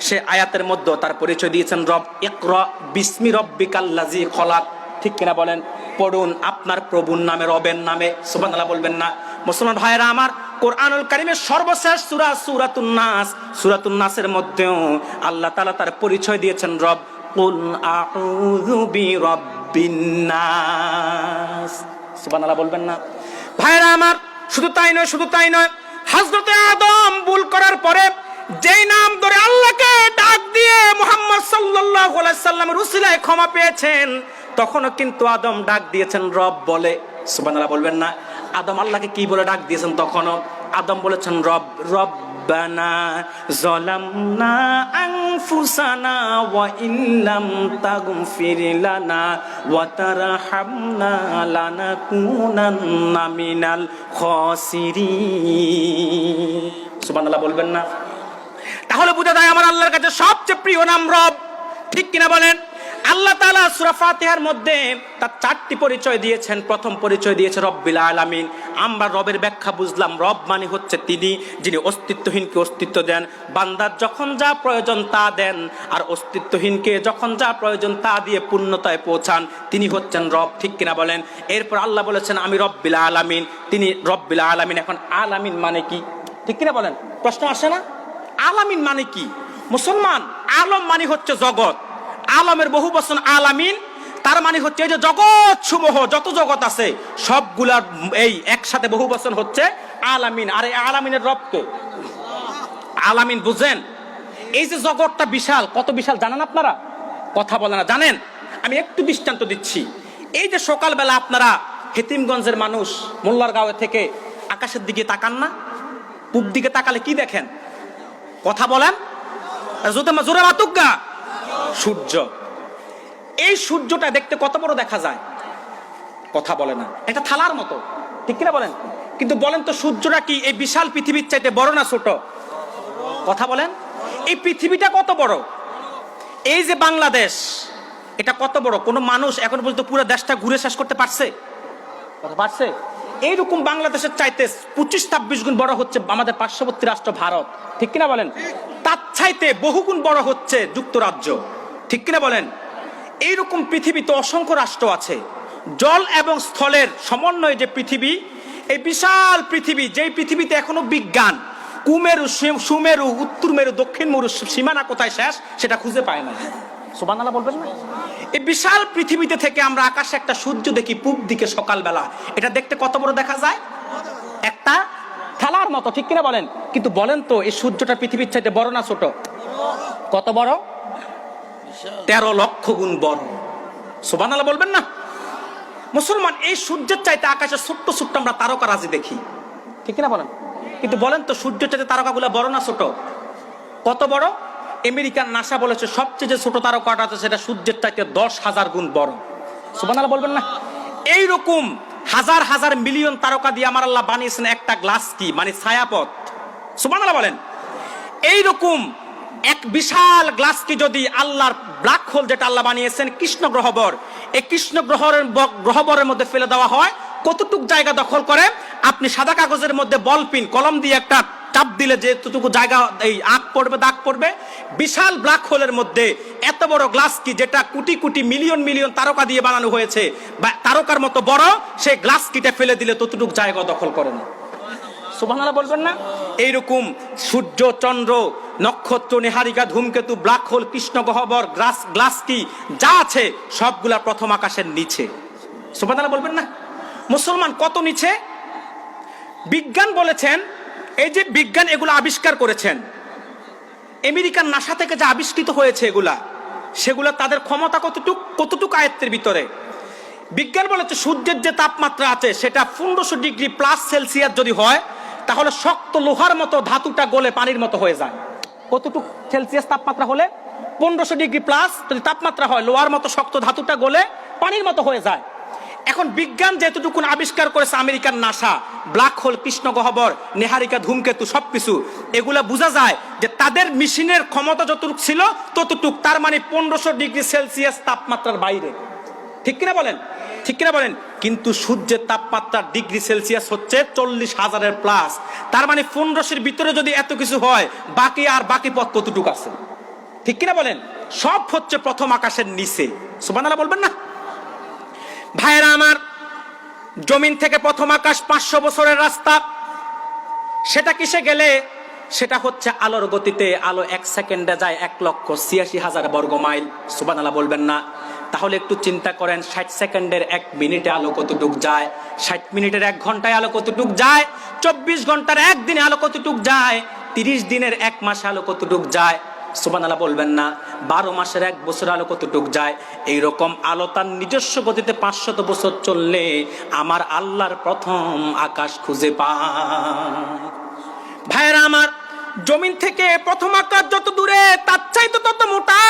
সে আয়াতের মধ্যে তার পরিচয় দিয়েছেন রব। ইকরা বিসমি রব্বিকাল্লাযী খলাক, ঠিক কিনা বলেন? পড়ুন আপনার প্রভুর নামে, রবের নামে। সুবহানাল্লাহ বলবেন না? মুসলমান ভাইরা আমার, কোরআনুল কারীমের সর্বশেষ সূরা সূরাতুন নাসের মধ্যেও আল্লাহ তাআলা তার পরিচয় দিয়েছেন রব। কুল আউযু বিরাব্বিন নাস। সুবহানাল্লাহ বলবেন না? ভাইরা আমার, শুধু তাই নয়, হযরতে আদম ভুল করার পরে যেই নাম ধরে আল্লাহকে ডাক দিয়ে মুহাম্মদ সাল্লাল্লাহু আলাইহি সাল্লামের উসিলায় ক্ষমা পেয়েছেন, তখনও কিন্তু আদম ডাক দিয়েছেন রব বলে। সুবহানাল্লাহ বলবেন না? আদম আল্লাহকে কি বলে ডাক দিয়েছেন? তখনও আদম বলেছেন রব। রব্বানা যালামনা আনফুসানা ওয়া ইল্লাম তাগফির লানা ওয়া তারহামনা লানাকুনান্না মিনাল খাসিরিন। সুবহানাল্লাহ বলবেন না? তাহলে বোঝা যায় আমার আল্লাহর কাছে সবচেয়ে প্রিয় নাম রব, ঠিক কিনা বলেন? আল্লাহ তাআলা সূরা ফাতিহার মধ্যে তার 4টি পরিচয় দিয়েছেন। প্রথম পরিচয় দিয়েছে রব্বিল আলামিন। আমরা রবের ব্যাখ্যা বুঝলাম, রব মানে হচ্ছে তিনি যিনি অস্তিত্বহীনকে অস্তিত্ব দেন, বান্দার যখন যা প্রয়োজন তা দেন, আর অস্তিত্বহীনকে যখন যা প্রয়োজন তা দিয়ে পূর্ণতায় পৌঁছান, তিনি হচ্ছেন রব, ঠিক কিনা বলেন? এরপর আল্লাহ বলেছেন আমি রব্বিল আলামিন, তিনি রব্বিল আলামিন। এখন আলামিন মানে কি, ঠিক কিনা বলেন? প্রশ্ন আসে না? আলামিন মানে কি? মুসলমান, আলম মানে হচ্ছে জগৎ, আলমের বহু বচন আলামিন, তার মানে হচ্ছে এই যে জগৎ সমূহ, যত জগৎ আছে সবগুলার এই একসাথে বহু বচন হচ্ছে আলামিন। আর এই আলামিনের রবকে আলামিন বুঝেন? এই যে জগৎটা বিশাল, কত বিশাল জানেন আপনারা? কথা বলে না, জানেন? আমি একটু দৃষ্টান্ত দিচ্ছি। এই যে সকালবেলা আপনারা হেতিমগঞ্জের মানুষ মোল্লারগাঁও থেকে আকাশের দিকে তাকান না? পূব দিকে তাকালে কি দেখেন? কথা বলেন, জোরে মাতুগা সূর্য। এই সূর্যটা দেখতে কত বড় দেখা যায়? কথা বলে না? একটা থালার মতো, ঠিক কিনা বলেন? কিন্তু বলেন তো সূর্যটা কি এই বিশাল পৃথিবীর চাইতে বড় না ছোট? কথা বলেন। এই পৃথিবীটা কত বড়? এই যে বাংলাদেশ, এটা কত বড়? কোন মানুষ এখন পর্যন্ত পুরো দেশটা ঘুরে শেষ করতে পারছে? কথা পারছে? এইরকম বাংলাদেশের চাইতে 25-26 গুণ বড় হচ্ছে আমাদের পার্শ্ববর্তী রাষ্ট্র ভারত, ঠিক কিনা বলেন? তার চাইতে বহুগুণ বড় হচ্ছে যুক্তরাজ্য, ঠিক কিনা বলেন? এইরকম পৃথিবীতে অসংখ্য রাষ্ট্র আছে। জল এবং স্থলের সমন্বয়ে যে পৃথিবী, এই বিশাল পৃথিবী, যেই পৃথিবীতে এখনো বিজ্ঞান কুমেরু, সুমেরু, উত্তর মেরু, দক্ষিণ মেরু সীমানা কোথায় শেষ সেটা খুঁজে পায় না। সুবহানাল্লাহ বলবেন না? এই বিশাল পৃথিবীতে থেকে আমরা আকাশে একটা সূর্য দেখি পূব দিকে সকালবেলা, এটা দেখতে কত বড় দেখা যায়? একটা খেলার মতো, ঠিক কিনা বলেন? কিন্তু বলেন তো এই সূর্যটা পৃথিবীর চাইতে বড় না ছোট? কত বড়? 13 লক্ষ গুণ বড়। সুবহানাল্লাহ বলবেন না? মুসলমান, এই সূর্যের চাইতে আকাশে ছোট্ট ছোট্ট আমরা তারকারাজি দেখি, ঠিক কিনা বলেন? কিন্তু বলেন তো সূর্যের চাইতে তারকাগুলো বড় না ছোট? কত বড়? আমেরিকার নাসা বলেছে সবচেয়ে যে ছোট তারকাটা আছে সেটা সূর্যের চাইতে 10,000 গুণ বড়। সুবহানাল্লাহ বলবেন না? এইরকম হাজার হাজার মিলিয়ন তারকা দিয়ে আমার আল্লাহ বানিয়েছেন একটা গ্লাস কি মানে ছায়াপথ। সুবহানাল্লাহ বলেন। এইরকম এক বিশাল গ্লাস কি যদি আল্লাহর ব্ল্যাক হোল যেটা আল্লাহ বানিয়েছেন কৃষ্ণ গ্রহবর, এই কৃষ্ণ গ্রহবরের মধ্যে ফেলে দেওয়া হয়, কতটুক জায়গা দখল করে? আপনি সাদা কাগজের মধ্যে বল পিন কলম দিয়ে একটা চাপ দিলে যেটুকু জায়গা এই আঁক পড়বে, দাগ পড়বে, বিশাল ব্ল্যাক হোলের মধ্যে এত বড় গ্লাস কি যেটা কোটি কোটি মিলিয়ন মিলিয়ন তারকা দিয়ে বানানো হয়েছে, বা তারকার মতো বড়, সেই গ্লাস কিটা ফেলে দিলে ততটুক জায়গা দখল করে না। সুবহানাল্লাহ বলবেন না? এইরকম সূর্য, চন্দ্র, নক্ষত্র, নেহারিকা, ধূমকেতু, ব্ল্যাক হোল, কৃষ্ণ গহ্বর, গ্লাস কি যা আছে সবগুলা প্রথম আকাশের নিচে। সুবহানাল্লাহ বলবেন না? মুসলমান, কত নিচে? বিজ্ঞান বলেছেন, এই যে বিজ্ঞান এগুলো আবিষ্কার করেছেন, আমেরিকার নাসা থেকে যে আবিষ্কৃত হয়েছে এগুলা, সেগুলা তাদের ক্ষমতা কতটুকু আয়ত্তের ভিতরে? বিজ্ঞান বলেছে সূর্যের যে তাপমাত্রা আছে সেটা 1500 ডিগ্রি প্লাস সেলসিয়াস যদি হয়, তাহলে শক্ত লোহার মতো ধাতুটা গলে পানির মতো হয়ে যায়। কতটুকু সেলসিয়াস তাপমাত্রা হলে? 1500 ডিগ্রি প্লাস যদি তাপমাত্রা হয়, লোহার মতো শক্ত ধাতুটা গলে পানির মতো হয়ে যায়। এখন বিজ্ঞান যেটুকু আবিষ্কার করেছে আমেরিকার নাসা, ব্ল্যাক হোল, কৃষ্ণ গহ্বর, নেহারিকা, ধূমকেতু সবকিছু, এগুলা বোঝা যায় যে তাদের মেশিনের ক্ষমতা যতটুকু ছিল ততটুক, তার মানে 1500 ডিগ্রি সেলসিয়াস তাপমাত্রার বাইরে। ঠিক কিনা বলেন? ঠিক কিনা বলেন? কিন্তু সূর্যের তাপমাত্রা ডিগ্রি সেলসিয়াস হচ্ছে 40,000 প্লাস, তার মানে 1500-এর ভিতরে যদি এত কিছু হয়, বাকি পথ কতটুকু আছে? ঠিক কিনা বলেন? সব হচ্ছে প্রথম আকাশের নিচে। সুবহানাল্লাহ বলবেন না? ভাইরা আমার, জমিন থেকে প্রথম আকাশ 500 বছরের রাস্তা। সেটা কিসে গেলে? সেটা হচ্ছে আলোর গতিতে। আলো 1 সেকেন্ডে যায় 1,86,000 বর্গ মাইল। সুবহানাল্লাহ বলবেন না? তাহলে একটু চিন্তা করেন, 60 সেকেন্ডের 1 মিনিটে আলো কতটুক যায়? 60 মিনিটের 1 ঘন্টায় আলো কতটুক যায়? 24 ঘন্টার 1 দিনে আলো কতটুক যায়? 30 দিনের 1 মাসে আলো কতটুক যায়? সুবহানাল্লাহ বলবেন না? 12 মাসের 1 বছর আলো কতটুক যায়? এইরকম আলো তার নিজস্ব গতিতে 500 বছর চললে আমার আল্লাহর প্রথম আকাশ খুঁজে পায়। ভাইরা আমার, জমিন থেকে প্রথম আকাশ যত দূরে তার চাইতে তত মোটা,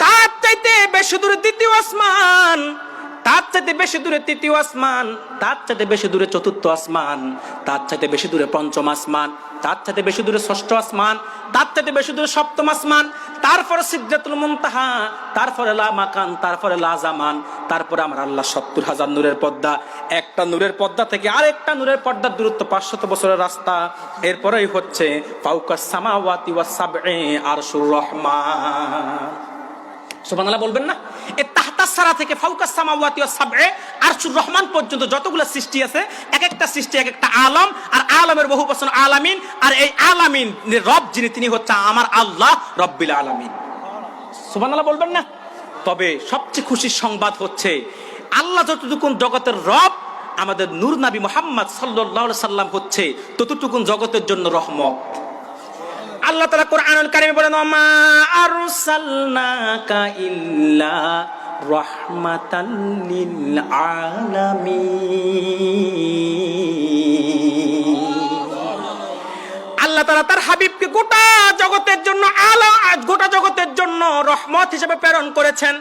তার চাইতে বেশি দূরে দ্বিতীয় আসমান, তার চাইতে বেশি দূরে তৃতীয় আসমান, তার চাইতে বেশি দূরে চতুর্থ আসমান, তার চাইতে বেশি দূরে পঞ্চম আসমান, তার চাইতে বেশি দূরে ষষ্ঠ আসমান, তার চাইতে বেশি দূরে সপ্তম আসমান, তারপরে সিদরাতুল মুনতাহা, তারপরে লা মাকান, তারপরে লা জামান, তারপরে আমার আল্লাহ 70,000 নূরের পর্দা। একটা নূরের পর্দা থেকে আরেকটা নূরের পর্দার দূরত্ব 500 বছরের রাস্তা। এরপরেই হচ্ছে ফাওকাস সামাওয়াতি ওয়াস সাবঈ আরশুর রহমান। সুবহানাল্লাহ বলবেন না? এই তাহতাস সারা থেকে ফাওকাস সামাওয়াতি ওয়াস সাবঈ আরশুর রহমান পর্যন্ত যতগুলো সৃষ্টি আছে, এক একটা সৃষ্টি এক একটা আলম, আর আলমের বহু বচন আলামিন। আর এই আলামিন রব যিনি, তিনি হচ্ছে আমার আল্লাহ রব্বিল আলামিন। সুবহানাল্লাহ বলবেন না? তবে সবচেয়ে খুশির সংবাদ হচ্ছে আল্লাহ যতটুকুন জগতের রব, আমাদের নূর নবী মুহাম্মদ সাল্লাল্লাহু আলাইহি সাল্লাম হচ্ছে ততটুকুন জগতের জন্য রহমত। আল্লাহ তাআলা কোরআনুল কারীমে বলেন, ওমা আরসালনাকা ইল্লা রাহমাতাল লিল আলামিন। আল্লাহ তাআলা তার হাবিবকে গোটা জগতের জন্য গোটা জগতের জন্য রহমত হিসেবে প্রেরণ করেছেন।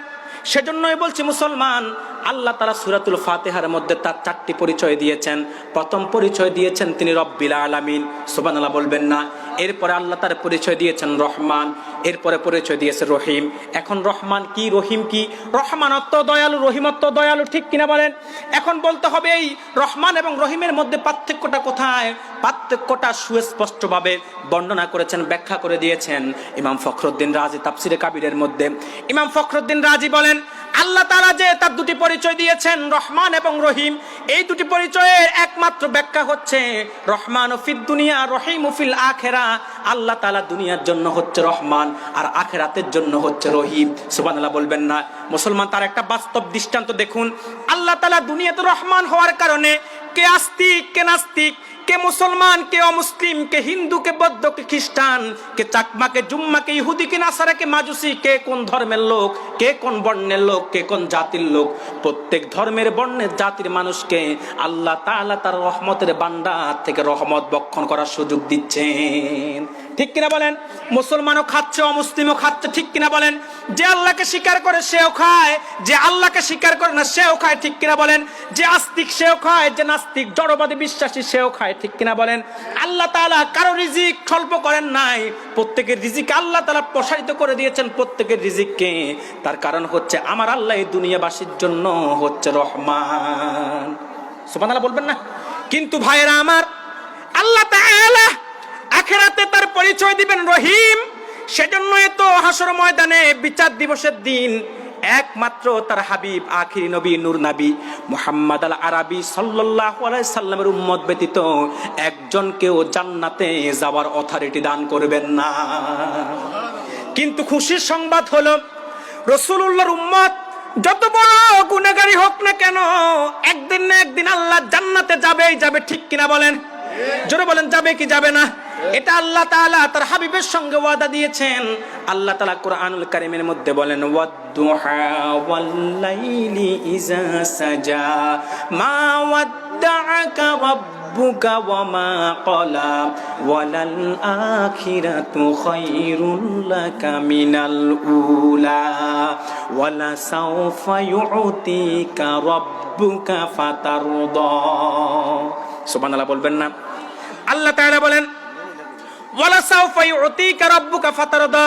সেজন্যই বলছি মুসলমান, আল্লাহ তাআলা সূরাতুল ফাতিহার মধ্যে তার 4টি পরিচয় দিয়েছেন। প্রথম পরিচয় দিয়েছেন তিনি রব্বিল আলামিন। সুবহানাল্লাহ বলবেন না? এরপরে আল্লাহ তার পরিচয় দিয়েছেন রহমান, এরপরে পরিচয় দিয়েছে রহিম। এখন রহমান কি, রহিম কি? রহমানত্ব দয়ালু, রহিমত্ব দয়ালু, ঠিক কিনা বলেন? এখন বলতে হবে এই রহমান এবং রহিমের মধ্যে পার্থক্যটা কোথায়? পার্থক্যটা সুস্পষ্টভাবে বর্ণনা করেছেন, ব্যাখ্যা করে দিয়েছেন ইমাম ফখরুদ্দিন রাজি তাফসিরে কাবিরের মধ্যে। ইমাম ফখরুদ্দিন রাজি বলেন, বলেন আল্লাহ তাআলা যে তার দুটি পরিচয় দিয়েছেন রহমান এবং রহিম, এই দুটি পরিচয়ের একমাত্র ব্যাখ্যা হচ্ছে রহমান ফিদ দুনিয়া রহিম ফিল আখিরা। আল্লাহ তাআলা দুনিয়ার জন্য হচ্ছে রহমান আর আখিরাতের জন্য হচ্ছে রহিম। সুবহানাল্লাহ বলবেন না? মুসলমান তার একটা বাস্তব দৃষ্টান্ত দেখুন। আল্লাহ তাআলা দুনিয়াতে রহমান হওয়ার কারণে কে আস্তিক কে নাস্তিক, কে মুসলমান কে অমুসলিম, কে হিন্দু কে বৌদ্ধ কে খ্রিস্টান, কে চাকমা কে জুম্মা কে ইহুদি কে নাসারা কে মাজুসি, কে কোন ধর্মের লোক, কে কোন বর্ণের লোক, কে কোন জাতির লোক, প্রত্যেক ধর্মের বর্ণের জাতির মানুষকে আল্লাহ তাআলা তার রহমতের ভান্ডার থেকে রহমত বক্ষণ করার সুযোগ দিচ্ছেন। ঠিক কিনা বলেন? মুসলমানও খাচ্ছে অমুসলিমও খাচ্ছে, ঠিক কিনা বলেন? যে আল্লাহকে স্বীকার করে সেও খায়, যে আল্লাহকে স্বীকার করে না সেও খায়, ঠিক কিনা বলেন? যে আস্তিক সেও খায়, যে নাস্তিক জড়বাদী বিশ্বাসী সেও খায়, ঠিক কিনা বলেন? আল্লাহ তাআলা কারো রিজিক স্বল্প করেন নাই, প্রত্যেকের রিজিক আল্লাহ তাআলা প্রসারিত করে দিয়েছেন প্রত্যেকের রিজিককে। তার কারণ হচ্ছে আমার আল্লাহ এই দুনিয়াবাসীর জন্য হচ্ছে রহমান। সুবহানাল্লাহ বলবেন না? কিন্তু ভাইরা আমার, আল্লাহ তাআলা আখিরাতে তার পরিচয় দিবেন রহিম। সেজন্যই তো হাসর ময়দানে বিচার দিবসের দিন একমাত্র তার হাবিব আখিরি নবী নূর নবী মুহাম্মদ আল আরবি সাল্লাল্লাহু আলাইহি সাল্লামের উম্মত ব্যতীত একজনকেও জান্নাতে যাওয়ার অথরিটি দান করবেন না। কিন্তু খুশির সংবাদ হলো রাসূলুল্লাহর উম্মত যত বড় গুনাহগারী হোক না কেন একদিন না একদিন আল্লাহ জান্নাতে যাবেই যাবে, ঠিক কিনা বলেন? জোরে বলেন, যাবে কি যাবে না? এটা আল্লাহ তাআলা তার হাবিবের সঙ্গে ওয়াদা দিয়েছেন। আল্লাহ তাআলা কোরআনুল কারীমের মধ্যে বলেন ওয়াদ-দুহা ওয়াল-লাইলি ইযা সাজা মা ওয়াদ্দাআকা রাব্বুকা ওয়া মা ক্বালা ওয়ালাল আখিরাতু খায়রুল লাকা মিনাল উলা ওয়ালা সাওফা ইউতিকা রাব্বুকা ফাতারদা। সুবহানাল্লাহ বলবেন না? আল্লাহ তাআলা বলেন ওয়ালা সাওফা ইউতিকা রাব্বুকা ফাতারদা।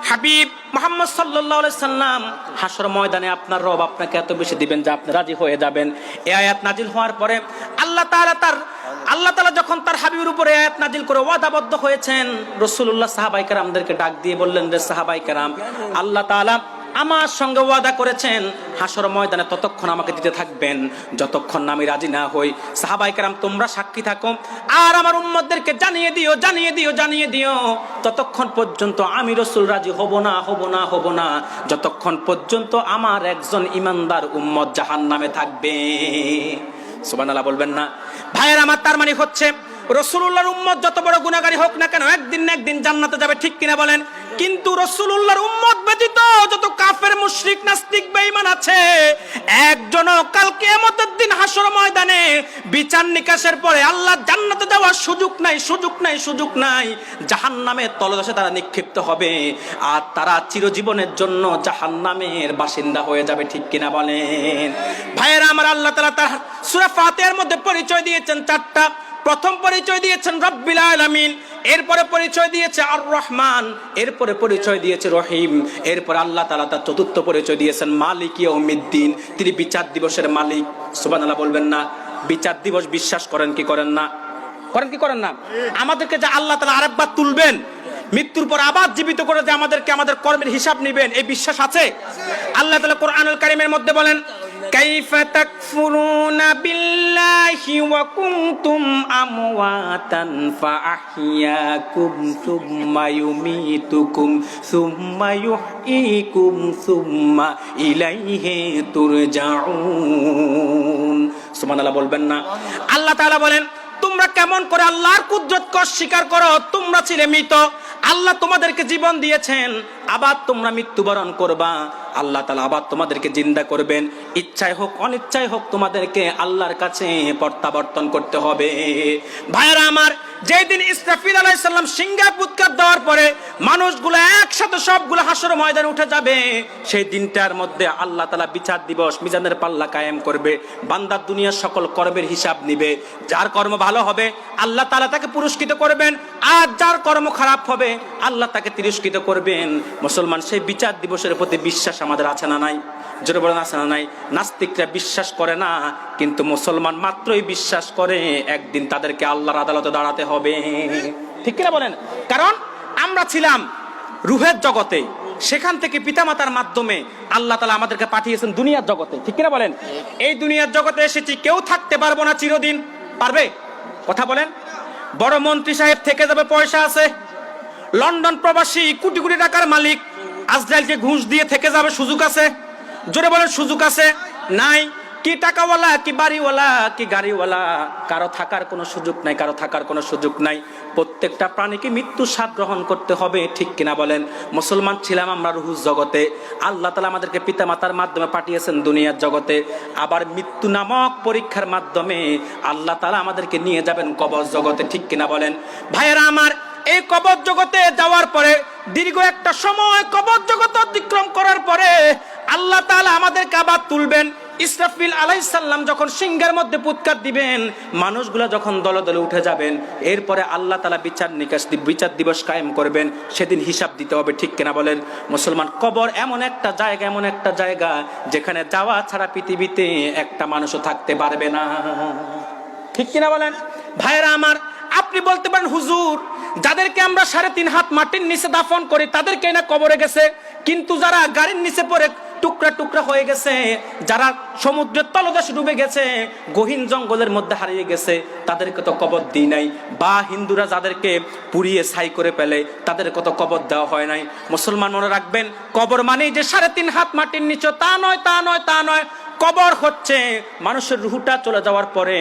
হাবিব মুহাম্মদ সাল্লাল্লাহু আলাইহি সাল্লাম, হাসর ময়দানে আপনার রব আপনাকে এত বেশি দিবেন যে আপনি রাজি হয়ে যাবেন। এই আয়াত নাজিল হওয়ার পরে আল্লাহ তাআলা যখন তার হাবিবের উপরে আয়াত নাজিল করে ওয়াদাবদ্ধ হয়েছেন, রাসূলুল্লাহ সাহাবায়ে কেরামদেরকে ডাক দিয়ে বললেন, রে সাহাবায়ে কেরাম, আল্লাহ তাআলা আমার সঙ্গে ওয়াদা করেছেন হাসর ময়দানে ততক্ষণ আমাকে দিতে থাকবেন যতক্ষণ না আমি রাজি না হই। সাহাবায়ে কেরাম তোমরা সাক্ষী থাকো আর আমার উম্মতদেরকে জানিয়ে দিও ততক্ষণ পর্যন্ত আমি রাসূল রাজি হব না যতক্ষণ পর্যন্ত আমার একজন ঈমানদার উম্মত জাহান্নামে থাকবে। সুবহানাল্লাহ বলবেন না? ভাইয়েরা আমার, তার মানে হচ্ছে রাসূলুল্লাহর উম্মত যত বড় গুনাহগারী হোক না কেন একদিন না একদিন জান্নাতে যাবে, ঠিক কিনা বলেন? কিন্তু রাসূলুল্লাহর উম্মত ব্যতীত যত কাফের মুশরিক নাস্তিক বেঈমান আছে একজনও কাল কিয়ামতের দিন হাসর ময়দানে বিচার নিকাশের পরে আল্লাহ জান্নাতে যাওয়ার সুযোগ নাই। জাহান্নামের তলদেশে তারা নিক্ষিপ্ত হবে আর তারা চিরজীবনের জন্য জাহান্নামের বাসিন্দা হয়ে যাবে, ঠিক কিনা বলেন? ভাইয়েরা আমার, আল্লাহ তাআলা তার সূরা ফাতিহার মধ্যে পরিচয় দিয়েছেন চারটা। প্রথম পরিচয় দিয়েছেন রব্বিল আলামিন, এরপরে পরিচয় দিয়েছে আর রহমান, এরপরে পরিচয় দিয়েছে রহিম, এরপর আল্লাহ তাআলা তার চতুর্থ পরিচয় দিয়েছেন মালিক ইয়াউমিদ্দিন, তিনি বিচার দিবসের মালিক। সুবহানাল্লাহ বলবেন না? বিচার দিবস বিশ্বাস করেন কি করেন না? আমাদেরকে যে আল্লাহ তাআলা আরেকবার তুলবেন, মৃত্যুর পর আবার জীবিত করে যে আমাদেরকে আমাদের কর্মের হিসাব নেবেন, এই বিশ্বাস আছে? আল্লাহ তাআলা কোরআনুল কারীমের মধ্যে বলেন কাইফা তাকফুরুনা বিল্লাহি ওয়া কুনতুম আমওয়াতান ফাআহইয়াকুম সুম্মা ইউমীতুকুম সুম্মা ইউহয়ীকুম সুম্মা ইলাইহি তুরজাউন। সুবহানাল্লাহ বলবেন না? আল্লাহ তাআলা বলেন তোমরা কেমন করে আল্লাহর কুদরতকে অস্বীকার করো? তোমরা ছিলে মৃত, আল্লাহ তোমাদেরকে জীবন দিয়েছেন, আবার তোমরা মৃত্যুবরণ করবা, আল্লাহ তাআলা আবার তোমাদেরকে জিন্দা করবেন। ইচ্ছায় হোক অনিচ্ছায় হোক তোমাদেরকে আল্লাহর কাছে প্রত্যাবর্তন করতে হবে। ভাইরা আমার, যেই দিন ইসরাফিল আলাইহিস সালাম সিংহা ফুৎকার দেওয়ার পরে মানুষগুলো একসাথে সবগুলো হাসর ময়দানে উঠে যাবে, সেই দিনটার মধ্যে আল্লাহ তাআলা বিচার দিবস মিজানের পাল্লা কায়েম করবে, বান্দার দুনিয়ার সকল কর্মের হিসাব নিবে। যার কর্ম ভালো হবে আল্লাহ তাআলা তাকে পুরস্কৃত করবেন, আর যার কর্ম খারাপ হবে আল্লাহ তাকে তিরস্কৃত করবেন। মুসলমান, সেই বিচার দিবসের প্রতি বিশ্বাস আমাদের আছে না নাই? জোরে বলেন, আছে না নাই? নাস্তিকরা বিশ্বাস করে না, কিন্তু মুসলমান মাত্রই বিশ্বাস করে একদিন তাদেরকে আল্লাহর আদালতে দাঁড়াতে হবে, ঠিক কিনা বলেন? কারণ আমরা ছিলাম রুহের জগতে, সেখান থেকে পিতামাতার মাধ্যমে আল্লাহ তাআলা আমাদেরকে পাঠিয়েছেন দুনিয়ার জগতে, ঠিক কিনা বলেন? এই দুনিয়ার জগতে এসেছি, কেউ থাকতে পারবো না চিরদিন, পারবে? কথা বলেন। বড় মন্ত্রী সাহেব থেকে যাবে, পয়সা আছে। লন্ডন প্রবাসী কোটি কোটি টাকার মালিক আজরাইলকে ঘুষ দিয়ে থেকে যাবে, সুযোগ আছে? জোরে বলেন, সুযোগ আছে? নাই। কি টাকাওয়ালা, কি বাড়িওয়ালা, কি গাড়িওয়ালা, কারো থাকার কোনো সুযোগ নাই, কারো থাকার কোনো সুযোগ নাই। প্রত্যেকটা প্রাণীকে মৃত্যু স্বাদ গ্রহণ করতে হবে, ঠিক কিনা বলেন? মুসলমান ছিলাম আমরা রুহুর জগতে, আল্লাহ তাআলা আমাদেরকে পিতা মাতার মাধ্যমে পাঠিয়েছেন দুনিয়ার জগতে। আবার মৃত্যু নামক পরীক্ষার মাধ্যমে আল্লাহ তাআলা আমাদেরকে নিয়ে যাবেন কবর জগতে, ঠিক কিনা বলেন? ভাইয়েরা আমার, এই কবর জগতে যাওয়ার পরে দীর্ঘ একটা সময় কবর জগৎ অতিক্রম করার পরে আল্লাহ তাআলা আমাদেরকে আবার তুলবেন। ইসরাফিল আলাইহিস সালাম যখন সিংহের মধ্যে পুৎকার দিবেন, মানুষগুলো যখন দলে দলে উঠে যাবেন, এরপরে আল্লাহ তাআলা বিচার দিবস কায়েম করবেন। সেদিন হিসাব দিতে হবে, ঠিক কিনা বলেন? মুসলমান, কবর এমন একটা জায়গা যেখানে যাওয়া ছাড়া পৃথিবীতে একটা মানুষও থাকতে পারবে না, ঠিক কিনা বলেন? ভাইরা আমার, আপনি বলতে পারেন হুজুর, যাদেরকে আমরা 3.5 হাত মাটির নিচে দাফন করি তাদেরকে না কবরে গেছে, কিন্তু যারা গাড়ির নিচে পড়ে টুকরা টুকরা হয়ে গেছে, যারা সমুদ্রের তলদেশে ডুবে গেছে, গহীন জঙ্গলের মধ্যে হারিয়ে গেছে, তাদেরকে তো কবর দিই নাই। বা হিন্দুরা যাদেরকে পুড়িয়ে ছাই করে ফেলে, তাদেরকে তো কবর দেওয়া হয় নাই। মুসলমান মনে রাখবেন, কবর মানেই যে 3.5 হাত মাটির নিচে, তা নয়। কবর হচ্ছে মানুষের রুহুটা চলে যাওয়ার পরে,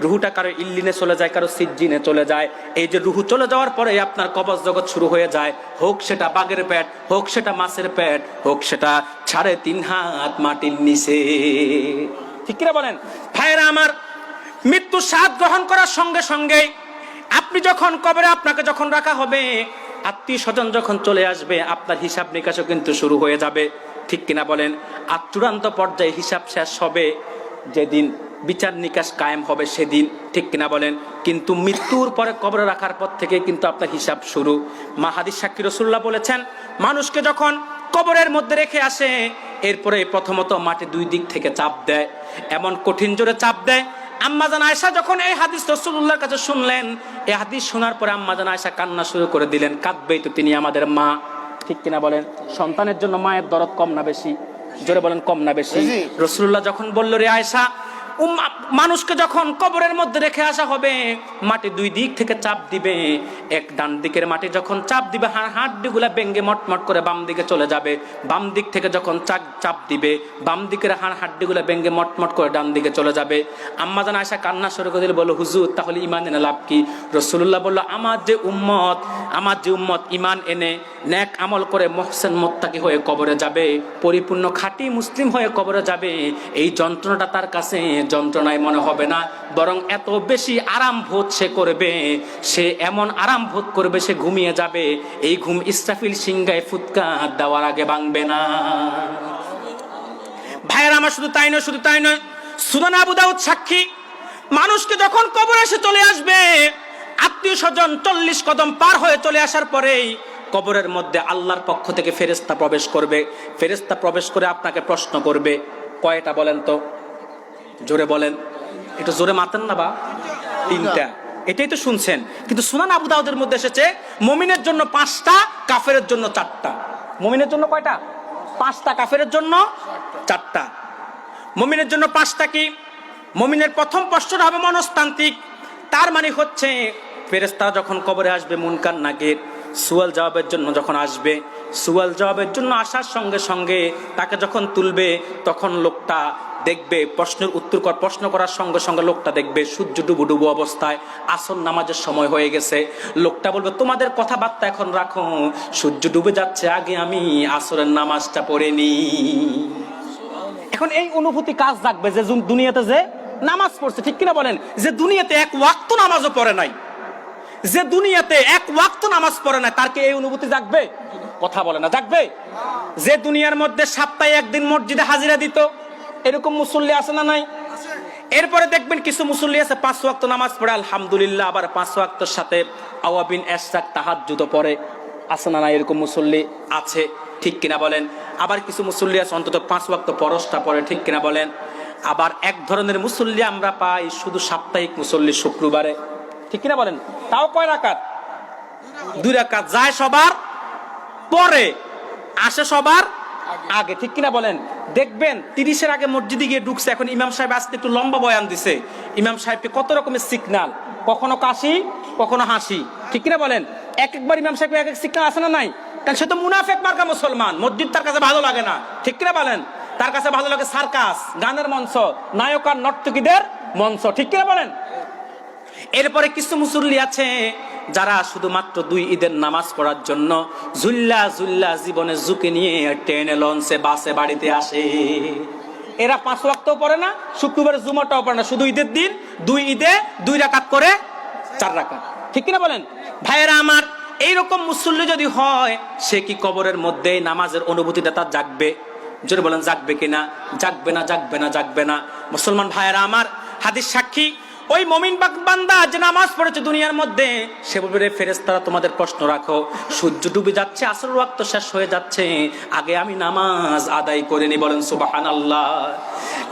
রুহুটা কারো ইল্লিনে চলে যায়, কারো সিজ্জিনে চলে যায়। এই যে রুহু চলে যাওয়ার পরে আপনার কবর জগৎ শুরু হয়ে যায়, হোক সেটা বাঘের পেট, হোক সেটা মাছের পেট, হোক সেটা 3.5 হাত মাটির নিচে, ঠিক কিনা বলেন? ভাইরা আমার, মৃত্যু স্বাদ গ্রহণ করার সঙ্গে সঙ্গে আপনি যখন কবরে আপনাকে যখন রাখা হবে, আত্মীয় স্বজন যখন চলে আসবে, আপনার হিসাব নিকাশও কিন্তু শুরু হয়ে যাবে, ঠিক কিনা বলেন? আর চূড়ান্ত পর্যায়ে হিসাব শেষ হবে যেদিন বিচার নিকাশ কায়েম হবে সেদিন, ঠিক কিনা বলেন? কিন্তু মৃত্যুর পরে কবরে রাখার পর থেকে কিন্তু আপনার হিসাব শুরু। হাদিস সাক্ষী রাসূলুল্লাহ বলেছেন, মানুষকে যখন কবরের মধ্যে রেখে আসে, এরপরে প্রথমত মাটি 2 দিক থেকে চাপ দেয়, এমন কঠিন জোরে চাপ দেয়। আম্মাজান আয়েশা যখন এই হাদিস রাসূলুল্লাহর কাছে শুনলেন, এই হাদিস শোনার পরে আম্মাজান আয়েশা কান্না শুরু করে দিলেন। কাঁদবেই তো, তিনি আমাদের মা, ঠিক কিনা বলেন? সন্তানের জন্য মায়ের দরদ কম না বেশি? জোরে বলেন, কম না বেশি? রাসূলুল্লাহ যখন বলল, রে আয়েশা, মানুষকে যখন কবরের মধ্যে রেখে আসা হবে, মাটি 2 দিক থেকে চাপ দিবে। এক ডান দিকের মাটি যখন চাপ দিবে, হাড়গুলা ভেঙে মটমট করে বাম দিকে চলে যাবে। বাম দিক থেকে যখন চাপ দিবে, বাম দিকের হাড়গুলা ভেঙে মটমট করে ডান দিকে চলে যাবে। আম্মাজান আয়েশা কান্না শুরু করে দিল, বলল, হুজুর, তাহলে ঈমান এনে লাভ কি? রাসূলুল্লাহ বলল, আমার যে উম্মত ঈমান এনে নেক আমল করে মুহসিন মুত্তাকি হয়ে কবরে যাবে, পরিপূর্ণ খাঁটি মুসলিম হয়ে কবরে যাবে, এই যন্ত্রণাটা তার কাছে যন্ত্রণায় মনে হবে না, বরং এত বেশি আরাম বোধ সে করবে, সে এমন আরাম বোধ করবে, সে ঘুমিয়ে যাবে, এই ঘুম ইসরাফিল সিংহায় ফুৎকার দেওয়ার আগে ভাঙবে না। ভাইয়েরা আমার, শুধু তাই নয়, সুনান আবু দাউদ সাক্ষী, মানুষকে যখন কবরে এসে চলে আসবে, আত্মীয় স্বজন 40 কদম পার হয়ে চলে আসার পরেই কবরের মধ্যে আল্লাহর পক্ষ থেকে ফেরেশতা প্রবেশ করবে। ফেরেশতা প্রবেশ করে আপনাকে প্রশ্ন করবে, কয়টা বলেন তো? জোরে বলেন, একটু জোরে মাতেন না বা? 3টা। এটাই তো শুনছেন, কিন্তু সুনান আবু দাউদের মধ্যে এসেছে মুমিনের জন্য 5টা, কাফেরের জন্য 4টা। মুমিনের জন্য কয়টা? 5টা, কাফেরের জন্য 4টা। মুমিনের জন্য 5টা কি? মুমিনের প্রথম প্রশ্নটা হবে মনস্তান্ত্রিক, তার মানে হচ্ছে ফেরেশতা যখন কবরে আসবে, মুনকার নাকির সুয়াল জবাবের জন্য যখন আসবে, সুয়াল জবাবের জন্য আসার সঙ্গে সঙ্গে তাকে যখন তুলবে, তখন লোকটা দেখবে প্রশ্ন করার সঙ্গে সঙ্গে লোকটা দেখবে সূর্য ডুবু অবস্থায়, আসর নামাজের সময় হয়ে গেছে। লোকটা বলবে, তোমাদের কথাবার্তা এখন রাখো, সূর্য ডুবে যাচ্ছে, আগে আমি আসরের নামাজটা পড়ে নি। এখন এই অনুভূতি কাজ রাখবে যে দুনিয়াতে যে নামাজ পড়ছে, ঠিক কিনা বলেন? যে দুনিয়াতে 1 ওয়াক্ত নামাজও পড়ে নাই, যে দুনিয়াতে 1 ওয়াক্ত নামাজ পড়ে নাই, তার কি এই অনুভূতি জাগবে? কথা বলে না, জাগবে? যে দুনিয়ার মধ্যে সপ্তাহে 1 দিন মসজিদে হাজিরা দিত, এরকম মুসল্লি আছে না নাই? এরপরে দেখবেন কিছু মুসল্লি আছে 5 ওয়াক্ত নামাজ পড়ে, আলহামদুলিল্লাহ, আবার 5 ওয়াক্তের সাথে আওয়াবিন এশরাক তাহাজ্জুদ পড়ে, আছে না নাই? এরকম মুসল্লি আছে, ঠিক কিনা বলেন? আবার কিছু মুসল্লি আছে অন্তত 5 ওয়াক্ত ফরজটা পড়ে, ঠিক কিনা বলেন? আবার এক ধরনের মুসল্লি আমরা পাই শুধু সাপ্তাহিক মুসল্লি, শুক্রবারে, ঠিক কিনা বলেন? তাও কয় রাকাত? 2 রাকাত, যায় সবার পরে, আসে সবার আগে, ঠিক কিনা বলেন? দেখবেন 30-এর আগে মসজিদে গিয়ে ঢুকছে, এখন ইমাম সাহেব আজকে একটু লম্বা বয়ান দিছে, ইমাম সাহেবকে কত রকমের সিগনাল, কখনো কাশি কখনো হাসি, ঠিক কিনা বলেন? একবার ইমাম সাহেব এক এক সিগনাল আছে না নাই? কারণ সে তো মুনাফেক মার্কা মুসলমান, মসজিদ তার কাছে ভালো লাগে না, ঠিক কিনা বলেন? তার কাছে ভালো লাগে সার্কাস, গানের মঞ্চ, নায়ক আর নর্তকীদের মঞ্চ, ঠিক কিনা বলেন? এরপরে কিছু মুসল্লি আছে যারা শুধুমাত্র 2 ঈদের নামাজ পড়ার জন্য জুল্লা জুল্লা জীবনে ঝুঁকি নিয়ে ট্রেনে, লঞ্চে, বাসে বাড়িতে আসে। এরা 5 ওয়াক্তও পড়ে না, শুক্রবারে জুমাটাও পড়ে না, শুধু ঈদের দিন 2 ঈদে 2 রাকাত করে 4 রাকাত, ঠিক কিনা বলেন? ভাইয়েরা আমার, এইরকম মুসল্লি যদি হয়, সে কি কবরের মধ্যে নামাজের অনুভূতিটা তার জাগবে? জোরে বলেন, জাগবে কিনা? জাগবে না, জাগবে না, জাগবে না। মুসলমান ভাইয়েরা আমার, হাদিস সাক্ষী, ওই মুমিন বান্দা যে নামাজ পড়েছে দুনিয়ার মধ্যে, সে বলবে, রে ফেরেশতারা তোমাদের প্রশ্ন রাখো, সূর্য ডুবে যাচ্ছে, আসরের ওয়াক্ত শেষ হয়ে যাচ্ছে, আগে আমি নামাজ আদায় করে নি, বলেন সুবহানাল্লাহ।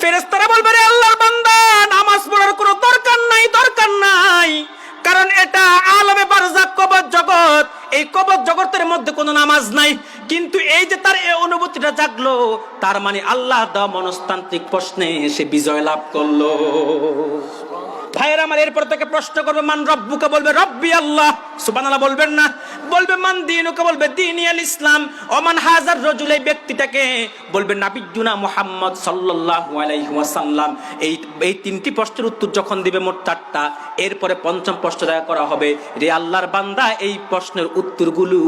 ফেরেশতারা বলবে, রে আল্লাহর বান্দা, নামাজ পড়ার কোনো দরকার নাই, দরকার নাই, কারণ এটা আলমে বারজাখ, কবর জগৎ, এই কবর জগতের মধ্যে কোনো নামাজ নাই। কিন্তু এই যে তার এই অনুভূতিটা জাগলো, তার মানে আল্লাহ দেওয়া মনস্তান্ত্রিক প্রশ্নে সে বিজয় লাভ করলো। ভাইয়েরা আমার, এরপর থেকে প্রশ্ন করবে, মান রব্বুকা, বলবে রব্বি আল্লাহ, সুবহানাল্লাহ বলবেন না। বলবে মান দীনুকা, বলবে দীনি আল ইসলাম। ওমান হাজার রজুল, এই ব্যক্তিটাকে বলবে নাবিয়্যুনা মুহাম্মদ সাল্লাল্লাহু আলাইহি ওয়াসাল্লাম। এই 3টি প্রশ্নের উত্তর যখন দিবে, মোট 4টা, এরপরে 5ম প্রশ্ন দেখা করা হবে, রে আল্লাহর বান্দা, এই প্রশ্নের উত্তরগুলো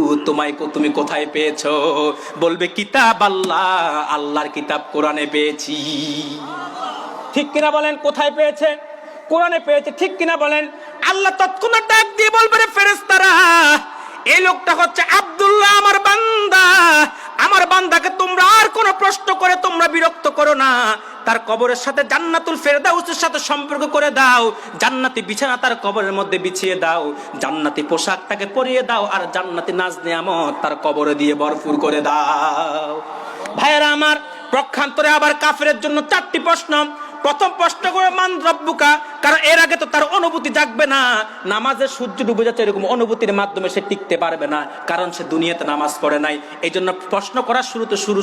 তুমি কোথায় পেয়েছো? বলবে কিতাব আল্লাহ, আল্লাহর কিতাব কোরআনে পেয়েছি। ঠিক কিনা বলেন? কোথায় পেয়েছে? কোরআনে পেয়েছে, ঠিক কিনা বলেন? আল্লাহ তৎক্ষণাৎ ডাক দিয়ে বলবে, রে ফেরেশতারা, এই লোকটা হচ্ছে আব্দুল্লাহ, আমার বান্দা, আমার বান্দাকে তোমরা আর কোনো প্রশ্ন করে তোমরা বিরক্ত করো না, তার কবরের সাথে জান্নাতুল ফেরদাউসের সাথে সম্পর্ক করে দাও, জান্নাতি বিছানা তার কবরের মধ্যে বিছিয়ে দাও, জান্নাতি পোশাক তাকে পরিয়ে দাও, আর জান্নাতি নাজ নিয়ামত তার কবরে দিয়ে ভরপুর করে দাও। ভাইয়েরা আমার, পক্ষান্তরে আবার কাফেরের জন্য 4টি প্রশ্ন। প্রথম প্রশ্ন করে মান রব্বুকা, কারণ এর আগে তো তার অনুভূতি জাগবে না, নামাজে সূর্য ডুবে যাচ্ছে এরকম অনুভূতির মাধ্যমে সে টিকতে পারবে না, কারণ সে দুনিয়াতে নামাজ পড়ে নাই। এই জন্য প্রশ্ন করার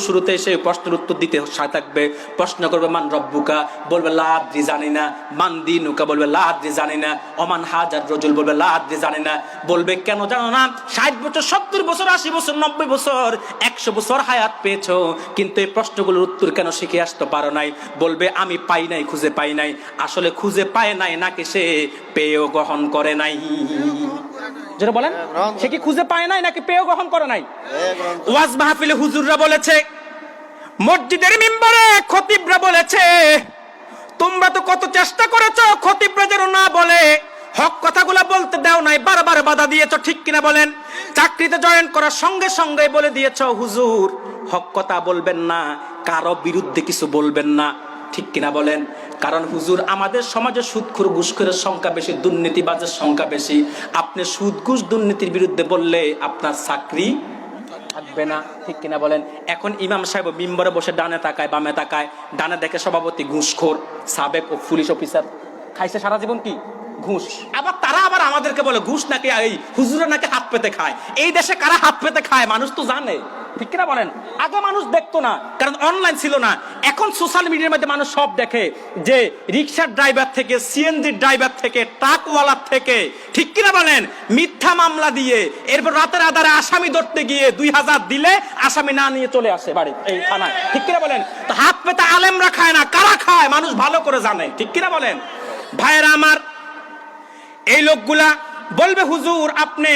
শুরুতে সে প্রশ্নের উত্তর দিতে থাকবে। প্রশ্ন করবে মান রব্বুকা, বলবে লা আদরি, জানি না। মান দীনুকা, বলবে লা আদরি, জানি না। ওমান হাজার রজুল, বলবে লা আদরি, জানি না। বলবে কেন জানো না? 60 বছর, 70 বছর, 80 বছর, 90 বছর, 100 বছর হায়াত পেয়েছো, কিন্তু এই প্রশ্নগুলোর উত্তর কেন শিখে আসতে পারো নাই? বলবে আমি পাই নাই, খুঁজে পাই নাই। আসলে খুঁজে পায় নাই নাকি সে পেয়েও গ্রহণ করে নাই? যেটা বলেন, সে কি খুঁজে পায় নাই নাকি পেয়েও গ্রহণ করে নাই? ওয়াজ মাহফিলে হুজুররা বলেছে, মসজিদের মিম্বরে খতিবরা বলেছে, তোমরা তো কত চেষ্টা করেছো খতিবরা যেন না বলে, হক কথাগুলো বলতে দাও নাই, বারবার বাধা দিয়েছো, ঠিক কিনা বলেন? চাকরিতে জয়েন করার সঙ্গে সঙ্গে বলে দিয়েছো, হুজুর হক কথা বলবেন না, কারো বিরুদ্ধে কিছু বলবেন না, ঠিক কিনা বলেন? কারণ হুজুর, আমাদের সমাজে সুদখোর, ঘুষখোরের সংখ্যা বেশি, দুর্নীতিবাজের সংখ্যা বেশি, আপনি সুদ, ঘুষ, দুর্নীতির বিরুদ্ধে বললে আপনার চাকরি থাকবে না, ঠিক কিনা বলেন? এখন ইমাম সাহেব মিম্বরে বসে ডানে তাকায়, বামে তাকায়, ডানে দেখে সভাপতি ঘুষখোর, সাবেক ও পুলিশ অফিসার, খাইছে সারা জীবন কি ঘুষ। আবার তারা আবার আমাদেরকে বলে ঘুষ নাকি এই হুজুরা নাকি হাত পেতে খায়। এই দেশে কারা হাত পেতে খায় মানুষ তো জানে, ঠিক কিনা বলেন? আগে মানুষ দেখতো না, কারণ অনলাইন ছিল না। এখন সোশ্যাল মিডিয়ার মধ্যে মানুষ সব দেখে, যে রিক্সার ড্রাইভার থেকে, সিএনজি ড্রাইভার থেকে, ট্রাকওয়ালার থেকে, ঠিক কিনা বলেন? মিথ্যা মামলা দিয়ে এরপর রাতের আধারে আসামি ধরতে গিয়ে 2000 দিলে আসামি না নিয়ে চলে আসে বাড়ি, এই থানায়, ঠিক কিনা বলেন? তো হাত পেতে আলেমরা খায় না, কারা খায় মানুষ ভালো করে জানে, ঠিক কিনা বলেন? ভাইয়েরা আমার, এই লোকগুলা বলবে, হুজুর আপনি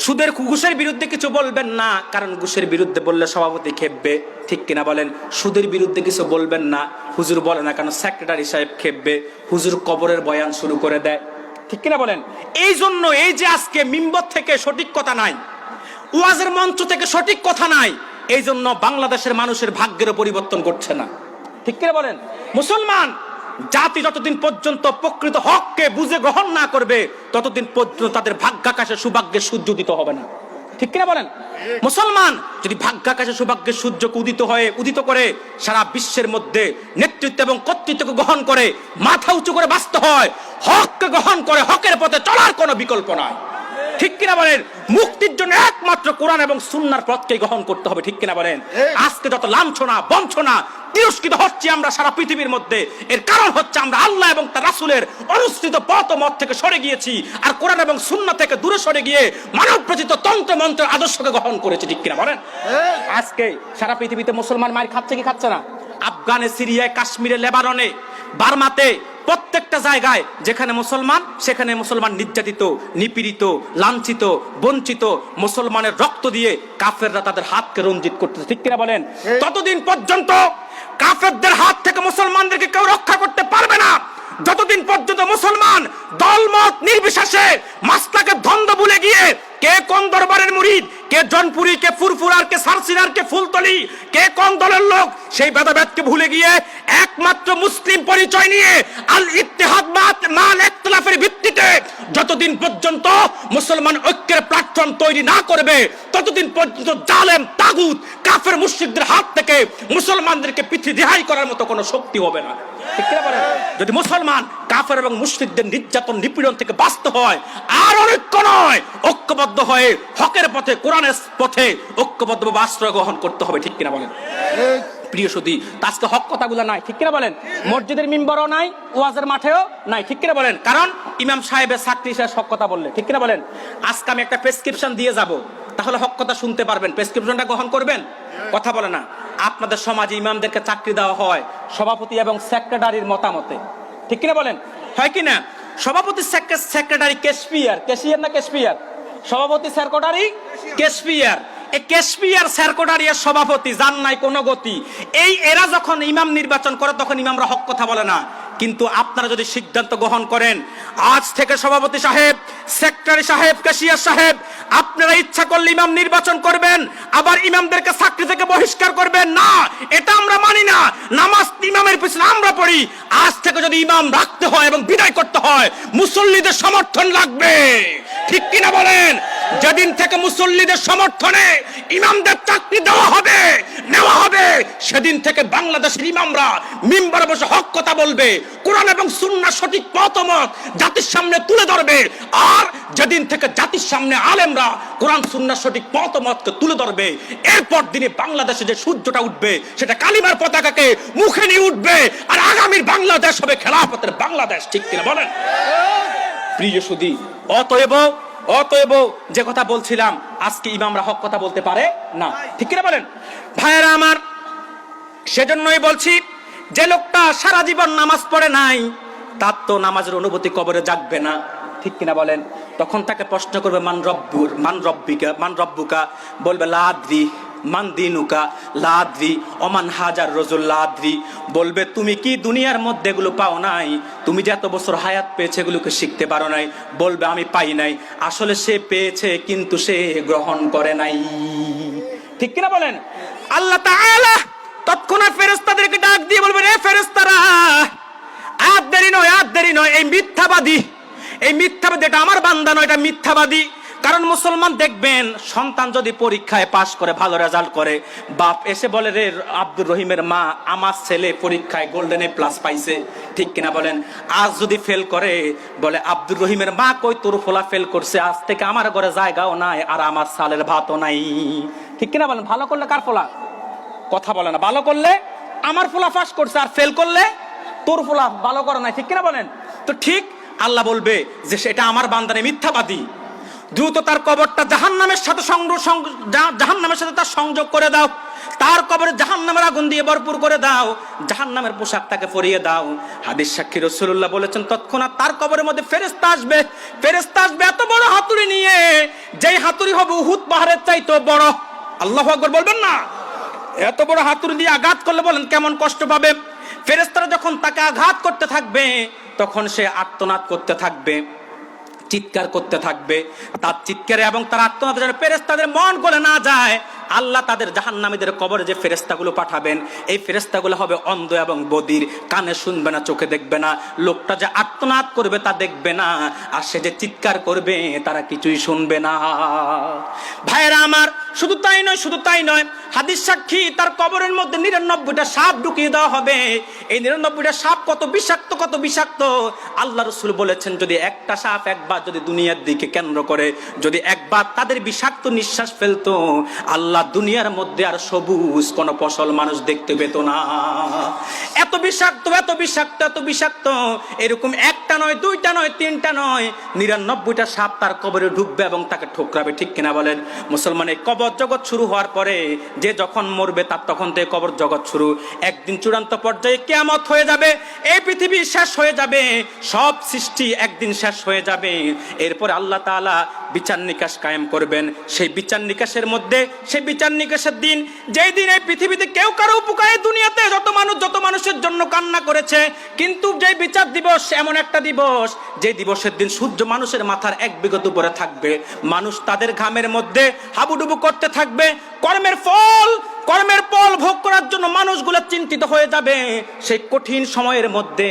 সুদের, ঘুষের বিরুদ্ধে কিছু বলবেন না, কারণ ঘুষের বিরুদ্ধে বললে সভাপতি খেপবে, ঠিক কিনা বলেন? সুদের বিরুদ্ধে কিছু বলবেন না, হুজুর বলে না, কারণ সেক্রেটারি সাহেব খেপবে, হুজুর কবরের বয়ান শুরু করে দেয়, ঠিক কিনা বলেন? এই জন্য এই যে আজকে মিম্বর থেকে সঠিক কথা নাই, ওয়াজের মঞ্চ থেকে সঠিক কথা নাই, এই জন্য বাংলাদেশের মানুষের ভাগ্যের পরিবর্তন করছে না, ঠিক কিনা বলেন? মুসলমান জাতি যতদিন পর্যন্ত প্রকৃত হককে বুঝে গ্রহণ না করবে, ততদিন পর্যন্ত তাদের ভাগ্যাকাশে সৌভাগ্যের সূর্য উদিত হবে না, ঠিক কিনা বলেন? মুসলমান যদি ভাগ্যাকাশে সৌভাগ্যের সূর্যকে উদিত করে সারা বিশ্বের মধ্যে নেতৃত্ব এবং কর্তৃত্বকে গ্রহণ করে, মাথা উঁচু করে বাঁচতে হয়, হককে গ্রহণ করে হকের পথে চলার কোনো বিকল্প নাই, ঠিক কিনা বলেন? মুক্তির জন্য একমাত্র কোরআন এবং সুন্নাহর পথকে গ্রহণ করতে হবে, ঠিক কিনা বলেন? আজকে যত লাঞ্ছনা বঞ্চনা তিরস্কৃত হচ্ছে আমরা সারা পৃথিবীর মধ্যে, এর কারণ হচ্ছে আমরা আল্লাহ এবং তার রাসূলের অনুসৃত পথ ও মত থেকে সরে গিয়েছি, আর কোরআন এবং সুন্নাহ থেকে দূরে সরে গিয়ে মানব রচিত তন্ত্র মন্ত্রের আদর্শকে গ্রহণ করেছি, ঠিক কিনা বলেন? আজকে সারা পৃথিবীতে মুসলমান মার খাচ্ছে কি খাচ্ছে না? আফগানে, সিরিয়ায়, কাশ্মীরে, লেবাননে, বার্মাতে, প্রত্যেকটা জায়গায় যেখানে মুসলমান সেখানে মুসলমান নির্যাতিত, নিপীড়িত, লাঞ্ছিত, বঞ্চিত। মুসলমানের রক্ত দিয়ে কাফেররা তাদের হাতকে রঞ্জিত করতেছে, ঠিক কিনা বলেন? ততদিন পর্যন্ত কাফেরদের হাত থেকে মুসলমানদেরকে কেউ রক্ষা করতে পারবে না যতদিন পর্যন্ত মুসলমান দলমত নির্বিশেষে মাসলাকের দ্বন্দ্ব ভুলে গিয়ে কে কোন দরবারের মুরিদ, কে জনপুরি, কে ফুরফুরার, কে সারসিনার, কে ফুলতলি, কে কোন দলের লোক, সেই ভেদাভেদকে ভুলে গিয়ে একমাত্র মুসলিম পরিচয় নিয়ে আল ইত্তেহাদ মাল ইখতিলাফের ভিত্তিতে যতদিন পর্যন্ত মুসলমান ঐক্যের প্ল্যাটফর্ম তৈরি না করবে ততদিন পর্যন্ত জালেম তাগুত কাফের মুশরিকদের হাত থেকে মুসলমানদেরকে পৃথিবী রেহাই করার মতো কোনো শক্তি হবে না, ঠিক কি বলেন? যদি মুসলমান কাফের এবং মুশরিকদের নির্যাতন নিপীড়ন থেকে বাঁচতে হয় আর অনৈক্য নয়, ঐক্যবদ্ধ হয়ে হকের পথে, কোরআনের পথে ঐক্যবদ্ধভাবে আশ্রয় গ্রহণ করতে হবে, ঠিক কিনা বলেন? প্রিয় সুধী, আজকে হক কথাগুলো নাই, ঠিক কিনা বলেন? মসজিদের মিম্বরও নাই, ওয়াজের মাঠেও নাই, ঠিক কিনা বলেন? কারণ ইমাম সাহেবের ছাত্রী সে হক কথা বললে, ঠিক কিনা বলেন? আজকে আমি একটা প্রেসক্রিপশন দিয়ে যাব, তাহলে হক কথা শুনতে পারবেন, প্রেসক্রিপশনটা গ্রহণ করবেন। কথা বলে না, আপনাদের সমাজে ইমামদেরকে চাকরি দেওয়া হয় সভাপতি এবং সেক্রেটারির মতামতে, ঠিক কিনা বলেন? হয় কিনা? সভাপতি, সেক্রেটারি, ক্যাশিয়ার না ক্যাশিয়ার, সভাপতি, সেক্রেটারি, ক্যাশিয়ার। এই ক্যাশিয়ার, সেক্রেটারি আর সভাপতি যার নাই কোনো গতি, এরা যখন ইমাম নির্বাচন করে তখন ইমামরা হক কথা বলে না। কিন্তু আপনারা যদি সিদ্ধান্ত গ্রহণ করেন আজ থেকে সভাপতি সাহেব, সেক্রেটারি সাহেব, ক্যাশিয়ার সাহেব, আপনারা ইচ্ছা করলে ইমাম নির্বাচন করবেন, আবার ইমামদেরকে চাকরি থেকে বহিষ্কার করবেন না, এটা আমরা মানি না। নামাজ ইমামের পিছনে আমরা পড়ি। আজ থেকে যদি ইমাম রাখতে হয় এবং বিদায় করতে হয় মুসল্লিদের সমর্থন লাগবে, ঠিক কিনা বলেন? যেদিন থেকে মুসল্লিদের সমর্থনে ইমামদের চাকরি দেওয়া হবে, নেওয়া হবে, সেদিন থেকে বাংলাদেশের ইমামরা মিম্বরে বসে হক কথা বলবে, কোরআন এবং সুন্নাহ সঠিক পথ মত জাতির সামনে তুলে ধরবে। আর যেদিন থেকে জাতির সামনে আলেমরা কোরআন সুন্নাহ সঠিক পথ মতকে তুলে ধরবে, এরপর দিনে বাংলাদেশে যে সূর্যটা উঠবে সেটা কালিমার পতাকাকে মুখে নিয়ে উঠবে, আর আগামীর বাংলাদেশ হবে খেলাফতের বাংলাদেশ, ঠিক কিনা বলেন? প্রিয় সুধী, অতএব যে কথা বলছিলাম, আজকে ইমামরা হক কথা বলতে পারে না, ঠিক কিনা বলেন? ভাইয়েরা আমার, সেজন্যই বলছি, যে লোকটা সারা জীবন নামাজ পড়ে নাই তার তো নামাজের অনুভূতি কবরে জাগবে না, ঠিক কিনা বলেন? তখন তাকে প্রশ্ন করবে মান রব্বুকা, বলবে লা আদ্রি, মান দিনুকা লা আদ্রি, ওমান হাজার রজুল লা আদ্রি। বলবে তুমি কি দুনিয়ার মধ্যে এগুলো পাও নাই? তুমি যে এত বছর হায়াত পেয়েছে এগুলোকে শিখতে পারো নাই? বলবে আমি পাই নাই। আসলে সে পেয়েছে কিন্তু সে গ্রহণ করে নাই, ঠিক কিনা বলেন? আল্লাহ তাআলা তৎক্ষণাৎ ফেরেশতাদেরকে ডাক দিয়ে বলবে, রে ফেরেশতারা, আর দেরি নয়, এই মিথ্যাবাদী, এটা আমার বান্দা নয়, এটা মিথ্যাবাদী। কারণ মুসলমান দেখবেন সন্তান যদি পরীক্ষায় পাশ করে, ভালো রেজাল্ট করে, বাপ এসে বলে, রে আব্দুর রহিমের মা, আমার ছেলে পরীক্ষায় গোল্ডেন এ প্লাস পাইছে, ঠিক কিনা বলেন? আজ যদি ফেল করে, বলে আব্দুর রহিমের মা, কই তোর ফোলা ফেল করছে, আজ থেকে আমার ঘরে জায়গাও নাই আর আমার সালের ভাতও নাই, ঠিক কিনা বলেন? ভালো করলে কার ফোলা? কথা বলে না। ভালো করলে আমার ফোলা পাস করছে, আর ফেল করলে তোর ফোলা ভালো করে নাই, ঠিক কিনা বলেন? তো ঠিক আল্লাহ বলবে যে সেটা আমার বান্দা নেই, মিথ্যাবাদী। দ্রুত তার কবরটা জাহান্নামের সাথে তার সংযোগ করে দাও, তার কবরে জাহান্নামের আগুন দিয়ে ভরপুর করে দাও, জাহান্নামের পোশাক তাকে পরিয়ে দাও। হাদিস সাক্ষী রাসূলুল্লাহ বলেছেন, তৎক্ষণাৎ তার কবরের মধ্যে ফেরেশতা আসবে এত বড় হাতুড়ি নিয়ে, যেই হাতুড়ি হবে উহুদ পাহাড়ের চাইতে বড়। আল্লাহু আকবার বলবেন না? এত বড় হাতুড়ি দিয়ে আঘাত করলে বলেন কেমন কষ্ট পাবে? ফেরেশতারা যখন তাকে আঘাত করতে থাকবে তখন সে আর্তনাদ করতে থাকবে, চিৎকার করতে থাকবে। তার চিৎকারে এবং তার আর্তনাদে যেন ফেরেশতাদের মন গলে না যায়, আল্লাহ তাদের জাহান্নামীদের কবরে যে ফেরেশতাগুলো পাঠাবেন, এই ফেরেশতাগুলো হবে অন্ধ এবং বধির, কানে শুনবে না, চোখে দেখবে না। লোকটা যে আর্তনাদ করবে তা দেখবে না, আর সে যে চিৎকার করবে তারা কিছুই শুনবে না। ভাইয়েরা আমার, শুধু তাই নয়, হাদিস সাক্ষী, তার কবরের মধ্যে 99টা সাপ ঢুকিয়ে দেওয়া হবে। এই 99টা সাপ কত বিষাক্ত, কত বিষাক্ত। আল্লাহ রাসূল বলেছেন যদি একটা সাপ একবার যদি দুনিয়ার দিকে কেন্দ্র করে যদি একবার তাদের বিষাক্ত নিঃশ্বাস ফেলতো, আল্লাহ দুনিয়ার মধ্যে আর সবুজ কোন ফসল মানুষ দেখতে পেত না। এত বিষাক্ত, এত বিষাক্ত, এত বিষাক্ত। এরকম একটা নয়, দুইটা নয়, তিনটা নয়, 99টা সাপ তার কবরে ঢুকবে এবং তাকে ঠোকরাবে, ঠিক কিনা বলেন? মুসলমানের কবর জগৎ শুরু হওয়ার পরে যে যখন মরবে তার তখন থেকে কবর জগৎ শুরু। একদিন চূড়ান্ত পর্যায়ে কিয়ামত হয়ে যাবে, এই পৃথিবী শেষ হয়ে যাবে, সব সৃষ্টি একদিন শেষ হয়ে যাবে। এরপর আল্লাহ তাআলা বিচার নিকাশ কায়েম করবেন। সেই বিচার নিকাশের মধ্যে, সেই বিচার নিকাশের দিন, যেই দিন এই পৃথিবীতে কেউ কারো উপকারে, দুনিয়াতে যত মানুষের জন্য কান্না করেছে, কিন্তু যে বিচার দিবস এমন একটা দিবস, যে দিবসের দিন সূর্য মানুষের মাথার 1 বিঘত উপরে থাকবে, মানুষ তাদের ঘামের মধ্যে হাবুডুবু করতে থাকবে, কর্মের ফল ভোগ করার জন্য মানুষগুলো চিন্তিত হয়ে যাবে। সেই কঠিন সময়ের মধ্যে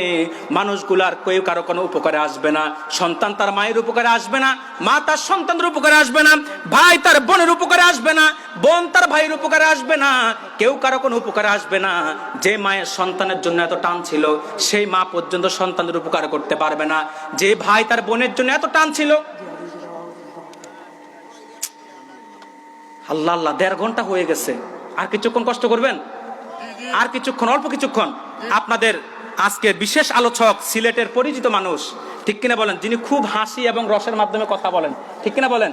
মানুষগুলার কেউ কারো কোনো উপকারে আসবে না। সন্তান তার মায়ের উপকারে আসবে না, মা তার সন্তানের উপকারে আসবে না, ভাই তার বোনের উপকারে আসবে না, বোন তার ভাইয়ের উপকারে আসবে না, কেউ কারো কোনো উপকারে আসবে না। যে মায়ের সন্তানের জন্য এত টান ছিল, সেই মা পর্যন্ত সন্তানের উপকার করতে পারবে না। যে ভাই তার বোনের জন্য এত টান ছিল, আল্লাহ আল্লাহ 1.5 ঘন্টা হয়ে গেছে, আর কিছুক্ষণ কষ্ট করবেন, আর কিছুক্ষণ, অল্প কিছুক্ষণ। আপনাদের আজকের বিশেষ আলোচক সিলেটের পরিচিত মানুষ, ঠিক কিনা বলেন, যিনি খুব হাসি এবং রসের মাধ্যমে কথা বলেন, ঠিক কিনা বলেন,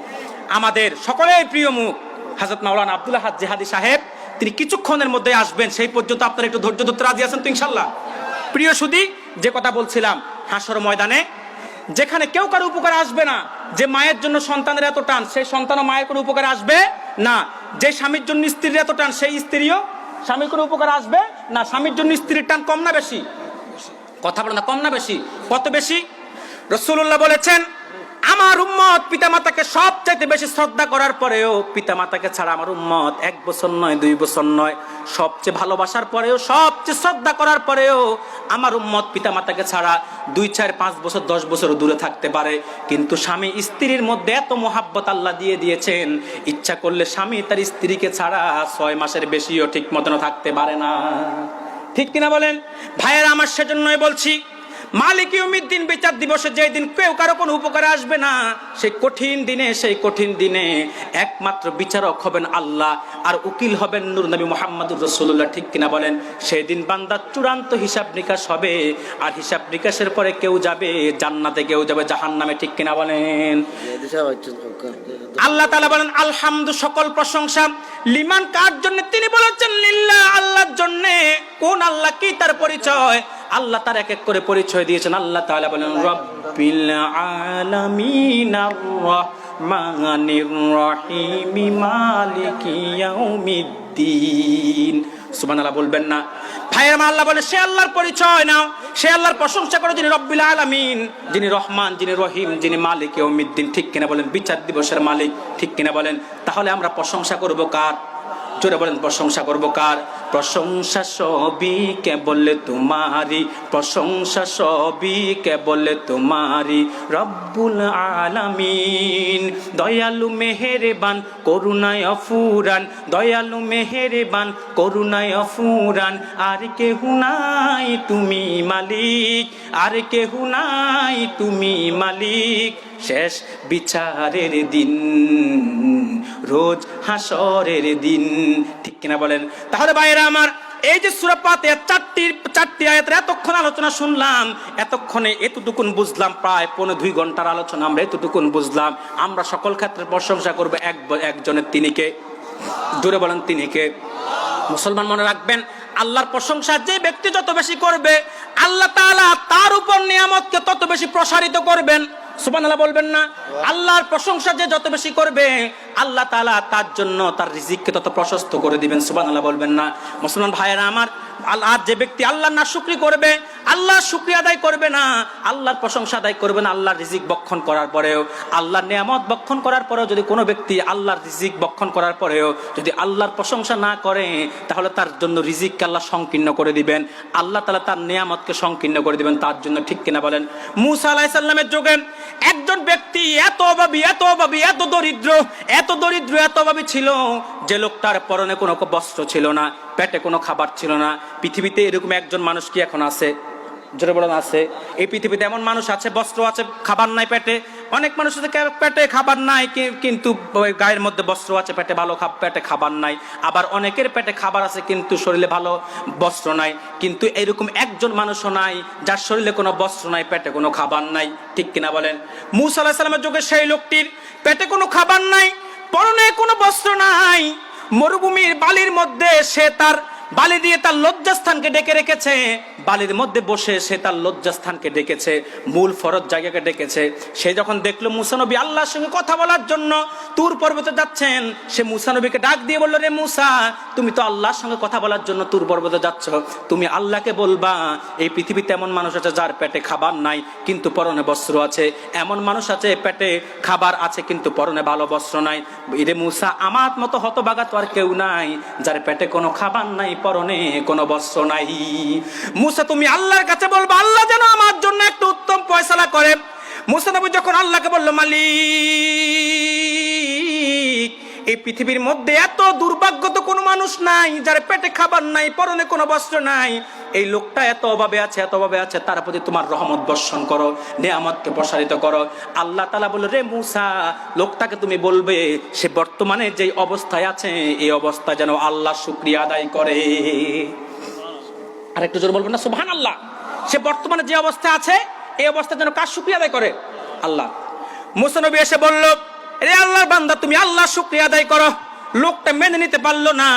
আমাদের সকলের প্রিয় মুখ হযরত মাওলানা আব্দুল আহাদ জিহাদি সাহেব, তিনি কিছুক্ষণের মধ্যে আসবেন। সেই পর্যন্ত আপনারা একটু ধৈর্য ধরতে রাজি আছেন তো ইনশাআল্লাহ? প্রিয় সুধী, যে কথা বলছিলাম, হাসর ময়দানে যেখানে কেউ কারো উপকার আসবে না, যে মায়ের জন্য সন্তানের এত টান, সেই সন্তানও মায়ের কোনো উপকার আসবে না। যে স্বামীর জন্য স্ত্রীর এত টান, সেই স্ত্রীও স্বামীর কোনো উপকার আসবে না। স্বামীর জন্য স্ত্রীর টান কম না বেশি? কথা বলেন না, কম না বেশি? কত বেশি? রাসূলুল্লাহ বলেছেন, আমার উম্মত পিতামাতাকে সবচাইতে বেশি শ্রদ্ধা করার পরেও, পিতামাতাকে ছাড়া আমার উম্মত 1 বছর নয়, 2 বছর নয়, সবচেয়ে ভালোবাসার পরেও, সবচেয়ে শ্রদ্ধা করার পরেও আমার উম্মত পিতামাতাকে ছাড়া 2, 4, 5 বছর, 10 বছর দূরে থাকতে পারে। কিন্তু স্বামী স্ত্রীর মধ্যে এত মহাব্বত আল্লাহ দিয়ে দিয়েছেন, ইচ্ছা করলে স্বামী তার স্ত্রীকে ছাড়া 6 মাসের বেশিও ঠিক মতন থাকতে পারে না। ঠিক কিনা বলেন ভাইয়েরা আমার? সেজন্যই বলছি, মালিক ইয়াউমিদ্দিন, বিচার দিবসে যেই দিন কেউ কারো কোনো উপকারে আসবে না, সেই কঠিন দিনে একমাত্র বিচারক হবেন আল্লাহ, আর উকিল হবেন নূর নবী মুহাম্মদুর রাসূলুল্লাহ, ঠিক কিনা বলেন? সেই দিন বান্দার চূড়ান্ত হিসাব নিকাশ হবে, আর হিসাব নিকাশের পরে কেউ যাবে জান্নাতে, কেউ যাবে জাহান্নামে, ঠিক কিনা বলেন? আল্লাহ তাআলা বলেন, আলহামদু, সকল প্রশংসা, লিমান, কার জন্য? তিনি বলেছেন লিল্লাহ, আল্লাহর জন্য। কোন আল্লাহ? কি তার পরিচয়? আল্লাহ তার এক এক করে পরিচয় দিয়েছেন। আল্লাহ তাআলা বলেন, রব্বিল আলামিন, আর রহমানির রহিম, মালিকি ইয়াউমিদ্দিন। সুবহানাল্লাহ বলবেন না ভাইয়ের মা? আল্লাহ বলে, সে আল্লাহর পরিচয় নাও, সে আল্লাহর প্রশংসা করো, যিনি রব্বিল আলামিন, যিনি রহমান, যিনি রহিম, যিনি মালিক ইয়াউমিদ্দিন, ঠিক কিনা বলেন? বিচার দিবসের মালিক, ঠিক কিনা বলেন? তাহলে আমরা প্রশংসা করব কার? জোরে বলেন, প্রশংসা করব কার? প্রশংসা সবই কেবল তোমারি, প্রশংসা সবই কেবল তোমারি, রব্বুল আলামিন, দয়ালু মেহেরবান, করুণায় অফুরান, দয়ালু মেহেরবান, করুণায় অফুরান, আর কেহু নাই তুমি মালিক, আর কেহু নাই তুমি মালিক, শেষ বিচারের দিন, রোজ হাসরের দিন, ঠিক কিনা বলেন? তাহলে ভাইরা আমার, এই যে সূরা ফাতিহা 4টি আয়াতের এতক্ষণ আলোচনা শুনলাম, এতক্ষণে এতটুকুন বুঝলাম, প্রায় 1.5-2 ঘন্টার আলোচনা আমরা এতটুকুন বুঝলাম। আমরা সকল ক্ষেত্রে প্রশংসা করবো একজনের, তিনি কে? জোরে বলেন, তিনি কে? মুসলমান মনে রাখবেন, আল্লাহর প্রশংসা যে ব্যক্তি যত বেশি করবে, আল্লাহ তাআলা তার উপর নিয়ামতকে তত বেশি প্রসারিত করবেন। সুবহানাল্লাহ বলবেন না? আল্লাহর প্রশংসা যে যত বেশি করবে, আল্লাহ তাআলা তার জন্য তার রিজিককে তত প্রশস্ত করে দিবেন। সুবহানাল্লাহ বলবেন না? মুসলমান ভাইয়েরা আমার, আর যে ব্যক্তি আল্লাহর নাশুকরি করবে, আল্লাহর শুকরিয়া আদায় করবে না, আল্লাহর প্রশংসা আদায় করবে না, আল্লাহর রিজিক বক্ষণ করার পরেও, আল্লাহর নিয়ামত বক্ষণ করার পরেও, যদি কোনো ব্যক্তি আল্লাহর রিজিক বক্ষণ করার পরেও যদি আল্লাহর প্রশংসা না করে, তাহলে তার জন্য রিজিককে আল্লাহ সংকীর্ণ করে দিবেন, আল্লাহ তাআলা তার নিয়ামতকে সংকীর্ণ করে দিবেন তার জন্য, ঠিক কিনা বলেন? মূসা আলাইহিস সালামের যুগে একজন ব্যক্তি এত অভাবী, এত অভাবী, এত দরিদ্র, এত দরিদ্র, এত অভাবী ছিল যে লোকটার পরনে কোনো বস্ত্র ছিল না, পেটে কোনো খাবার ছিল না। পৃথিবীতে এরকম একজন মানুষ কি এখন আছে? জোরে বলেন আছে? এই পৃথিবীতে এমন মানুষ আছে বস্ত্র আছে খাবার নাই পেটে, অনেক মানুষ আছে পেটে খাবার নাই কিন্তু গায়ের মধ্যে বস্ত্র আছে, পেটে ভালো পেটে খাবার নাই। আবার অনেকের পেটে খাবার আছে কিন্তু শরীরে ভালো বস্ত্র নাই। কিন্তু এরকম একজন মানুষও নাই যার শরীরে কোনো বস্ত্র নাই, পেটে কোনো খাবার নাই। ঠিক কিনা বলেন? মূসা আলাইহিস সালামের যুগে সেই লোকটির পেটে কোনো খাবার নাই, পরনে কোনো বস্ত্র নাই, মরুভূমির বালির মধ্যে সে তার বালি দিয়ে তার লজ্জাস্থানকে ডেকে রেখেছে, বালির মধ্যে বসে সে তার লজ্জাস্থানকে ডেকেছে, মূল ফরজ জায়গাকে ডেকেছে। সে যখন দেখলো মুসা নবী আল্লাহর সঙ্গে কথা বলার জন্য তুর পর্বতে যাচ্ছেন, সে মুসা নবীকে ডাক দিয়ে বলল, রে মুসা, তুমি তো আল্লাহর সঙ্গে কথা বলার জন্য তুর পর্বতে যাচ্ছ, তুমি আল্লাহকে বলবা এই পৃথিবীতে এমন মানুষ আছে যার পেটে খাবার নাই কিন্তু পরনে বস্ত্র আছে, এমন মানুষ আছে পেটে খাবার আছে কিন্তু পরনে ভালো বস্ত্র নাই। রে মুসা, আমার মতো হতভাগা তো আর কেউ নাই যার পেটে কোনো খাবার নাই, পরনে কোনো বস্ত্র নাই। মুসা, তুমি আল্লাহর কাছে বলবো আল্লাহ যেন আমার জন্য একটা উত্তম ফয়সালা করে। মুসা নবী যখন আল্লাহকে বলল, মালিক, এই পৃথিবীর মধ্যে এত দুর্ভাগ্য তো কোনো মানুষ নাই যার পেটে খাবার নাই, পরনে কোনো বস্ত্র নাই, এই লোকটা এত অভাবে আছে, এত অভাবে আছে, তার প্রতি তোমার রহমত বর্ষণ করো, নেয়ামতকে প্রসারিত করো। আল্লাহ তাআলা বলল, রে মুসা, লোকটাকে তুমি বলবে সে বর্তমানে যে অবস্থায় আছে এই অবস্থা যেন আল্লাহ শুকরিয়া আদায় করে। আর একটু জোরে বলবেন না সুবহানাল্লাহ? সে বর্তমানে যে অবস্থায় আছে এই অবস্থা যেন কার শুকরিয়া আদায় করে? আল্লাহ। মুসা নবী এসে বলল, রে আল্লাহর বান্দা, তুমি আল্লাহ শুকরিয়া আদায় করো। লোকটা মেনে নিতে পারলো না।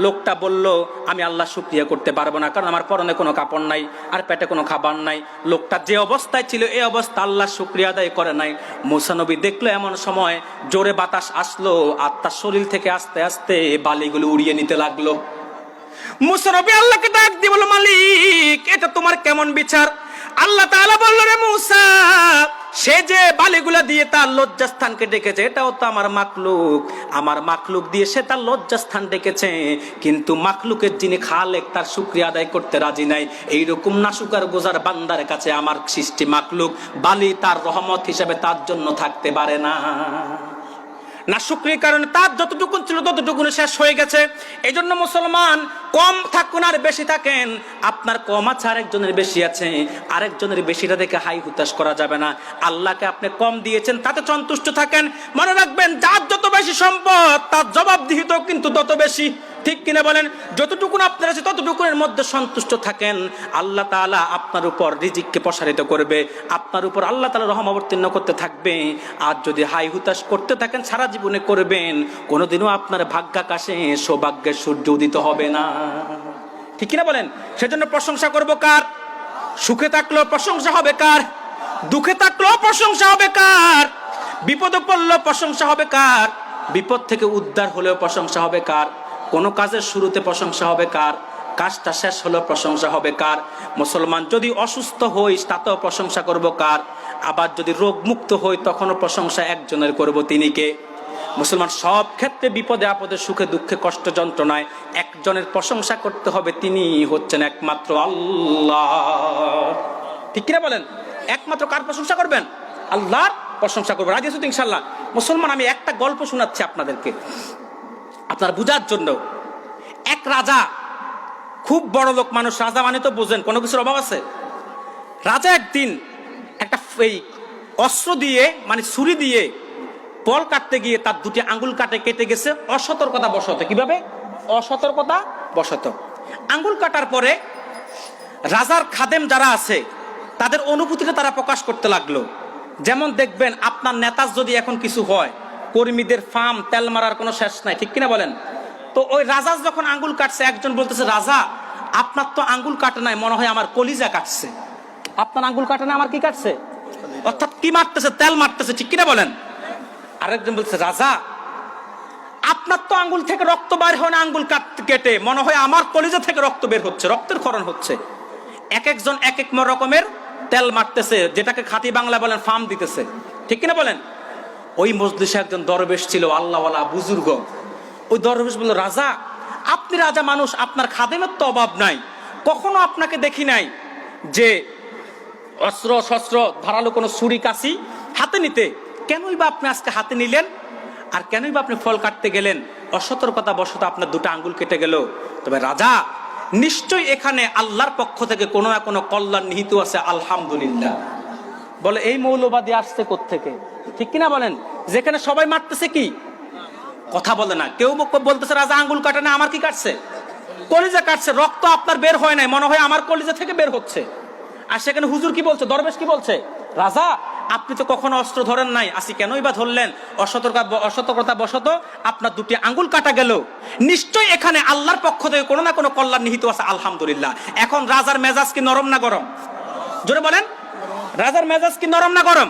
লোকটা বলল, আমি আল্লাহ শুকরিয়া করতে পারবো না, কারণ আমার পরনে কোনো কাপড় নাই আর পেটে কোনো খাবার নাই। লোকটা যে অবস্থায় ছিল এই অবস্থা আল্লাহ শুকরিয়া আদায় করে নাই। মুসা নবী দেখলো এমন সময় জোরে বাতাস আসলো আর তার শরীর থেকে আস্তে আস্তে বালিগুলো উড়িয়ে নিতে লাগলো। মুসা নবী আল্লাহকে ডাক দিয়ে বলল, মালিক, এটা তোমার কেমন বিচার? আল্লাহ তাআলা বলল, রে মুসা, সে যে বালিগুলা দিয়ে তার লজ্জাস্থানকে ডেকেছে এটাও তো আমার মাখলুক, আমার মাখলুক দিয়ে সে তার লজ্জাস্থান ডেকেছে, কিন্তু মাখলুকের যিনি খালেক তার শুকরিয়া আদায় করতে রাজি নাই। এইরকম নাশুকার গোজার বান্দার কাছে আমার সৃষ্টি মাখলুক বালি তার রহমত হিসেবে তার জন্য থাকতে পারে না। না শুকরিয়ার কারণে তার যতটুকু ছিল ততটুকু শেষ হয়ে গেছে। এই জন্য মুসলমান, কম থাকুন আর বেশি থাকেন, আপনার কম আছে আরেকজনের বেশি আছে, আরেকজনের বেশিটা দেখে হাই হুতাশ করা যাবে না। আল্লাহকে আপনি কম দিয়েছেন তাতে সন্তুষ্ট থাকেন। মনে রাখবেন, যার যত বেশি সম্পদ তার জবাবদিহিত কিন্তু তত বেশি। ঠিক কিনা বলেন? যতটুকুন আপনার আছে ততটুকুনের মধ্যে সন্তুষ্ট থাকেন, আল্লাহ তাআলা আপনার উপর রিজিককে প্রসারিত করবে, আপনার উপর আল্লাহ তাআলা রহমত অবতীর্ণ করতে থাকবে। আর যদি হাই হুতাশ করতে থাকেন সারা জীবনে করবেন, কোনোদিনও আপনার ভাগ্যাকাশে সৌভাগ্যের সূর্য উদিত হবে না। ঠিক কিনা বলেন? সেজন্য প্রশংসা করব কার? সুখে থাকলেও প্রশংসা হবে কার? দুঃখে থাকলেও প্রশংসা হবে কার? বিপদে পড়লেও প্রশংসা হবে কার? বিপদ থেকে উদ্ধার হলেও প্রশংসা হবে কার? কোনো কাজের শুরুতে প্রশংসা হবে কার? কাজটা শেষ হলেও প্রশংসা হবে কার? মুসলমান, যদি অসুস্থ হই তাতেও প্রশংসা করব কার? আবার যদি রোগ মুক্ত হই তখনও প্রশংসা একজনের করব, তিনি কে? মুসলমান, সব ক্ষেত্রে বিপদে আপদে সুখে দুঃখে কষ্ট যন্ত্রণায় একজনের প্রশংসা করতে হবে, তিনি হচ্ছেন একমাত্র আল্লাহ। ঠিক কিনা বলেন? একমাত্র কার প্রশংসা করবেন? আল্লাহর প্রশংসা করবেন। রাজি আছো তো ইনশাআল্লাহ? মুসলমান, আমি একটা গল্প শোনাচ্ছি আপনাদেরকে আপনার বুঝার জন্য। এক রাজা, খুব বড় লোক মানুষ, রাজা মানে তো বোঝেন কোনো কিছুর অভাব আছে। রাজা একদিন একটা এই অস্ত্র দিয়ে মানে ছুরি দিয়ে ফল কাটতে গিয়ে তার দুটি আঙ্গুল কেটে গেছে অসতর্কতা বশত। কিভাবে? অসতর্কতা বশত। আঙ্গুল কাটার পরে রাজার খাদেম যারা আছে তাদের অনুভূতিটা তারা প্রকাশ করতে লাগলো। যেমন দেখবেন, আপনার নেতার যদি এখন কিছু হয়, কর্মীদের ফার্ম তেল মারার কোনো শেষ নাই। ঠিক কিনা বলেন? তো ওই রাজা যখন আঙ্গুল কাটছে, একজন বলতেছে, রাজা, আপনার তো আঙ্গুল কাটে নাই, মনে হয় আমার কলিজা কাটছে। আপনার আঙ্গুল কাটে না, আমার কি কাটছে? অর্থাৎ কি মারতেছে? তেল মারতেছে। ঠিক কিনা বলেন? আরেকজন বলছে, রাজা, আপনার তো আঙ্গুল থেকে রক্ত বের হয় না, আঙ্গুল কেটে মনে হয় আমার কলিজা থেকে রক্ত বের হচ্ছে, রক্তের ক্ষরণ হচ্ছে। এক একজন এক এক রকমের তেল মারতেছে, যেটাকে খাঁটি বাংলা বলেন ফার্ম দিতেছে। ঠিক কিনা বলেন? ওই মজলিসে একজন দরবেশ ছিল, আল্লাহওয়ালা বুজুর্গ। ওই দরবেশ বলল, রাজা, আপনি রাজা মানুষ, আপনার খাদেমের তো অভাব নাই, কখনো আপনাকে দেখি নাই যে অস্ত্র শস্ত্র ধারালো কোনো ছুরি কাশি হাতে নিতে, কেনই বা আপনি আজকে হাতে নিলেন? আর কেনই বা আপনি ফল কাটতে গেলেন? অসতর্কতা বশত আপনার দুটো আঙ্গুল কেটে গেল। তবে রাজা, নিশ্চয়ই এখানে আল্লাহর পক্ষ থেকে কোনো না কোনো কল্যাণ নিহিত আছে, আলহামদুলিল্লাহ। বলে এই মৌলবাদী আসছে কোত্থেকে? ঠিক কিনা বলেন? যেখানে সবাই মারতেছে কি কথা বলে না, কেউ বলতেছে রাজা আঙ্গুল কাটে না, আমার কি কাটছে? কলিজা কাটছে। রক্ত আপনার বের হয় নাই, মনে হয় আমার কলিজা থেকে বের হচ্ছে। আর সেখানে হুজুর কি বলছে, দরবেশ কি বলছে, রাজা আপনি তো কখনো অস্ত্র ধরেন নাই, আসি কেনই বা ধরলেন? অসতর্কতা বশত আপনার দুটি আঙ্গুল কাটা গেল। নিশ্চয়ই এখানে আল্লাহর পক্ষ থেকে কোনো না কোনো কল্যাণ নিহিত আছে, আলহামদুলিল্লাহ। এখন রাজার মেজাজ কি নরম না গরম? জোরে বলেন, রাজার মেজাজ কি নরম না গরম?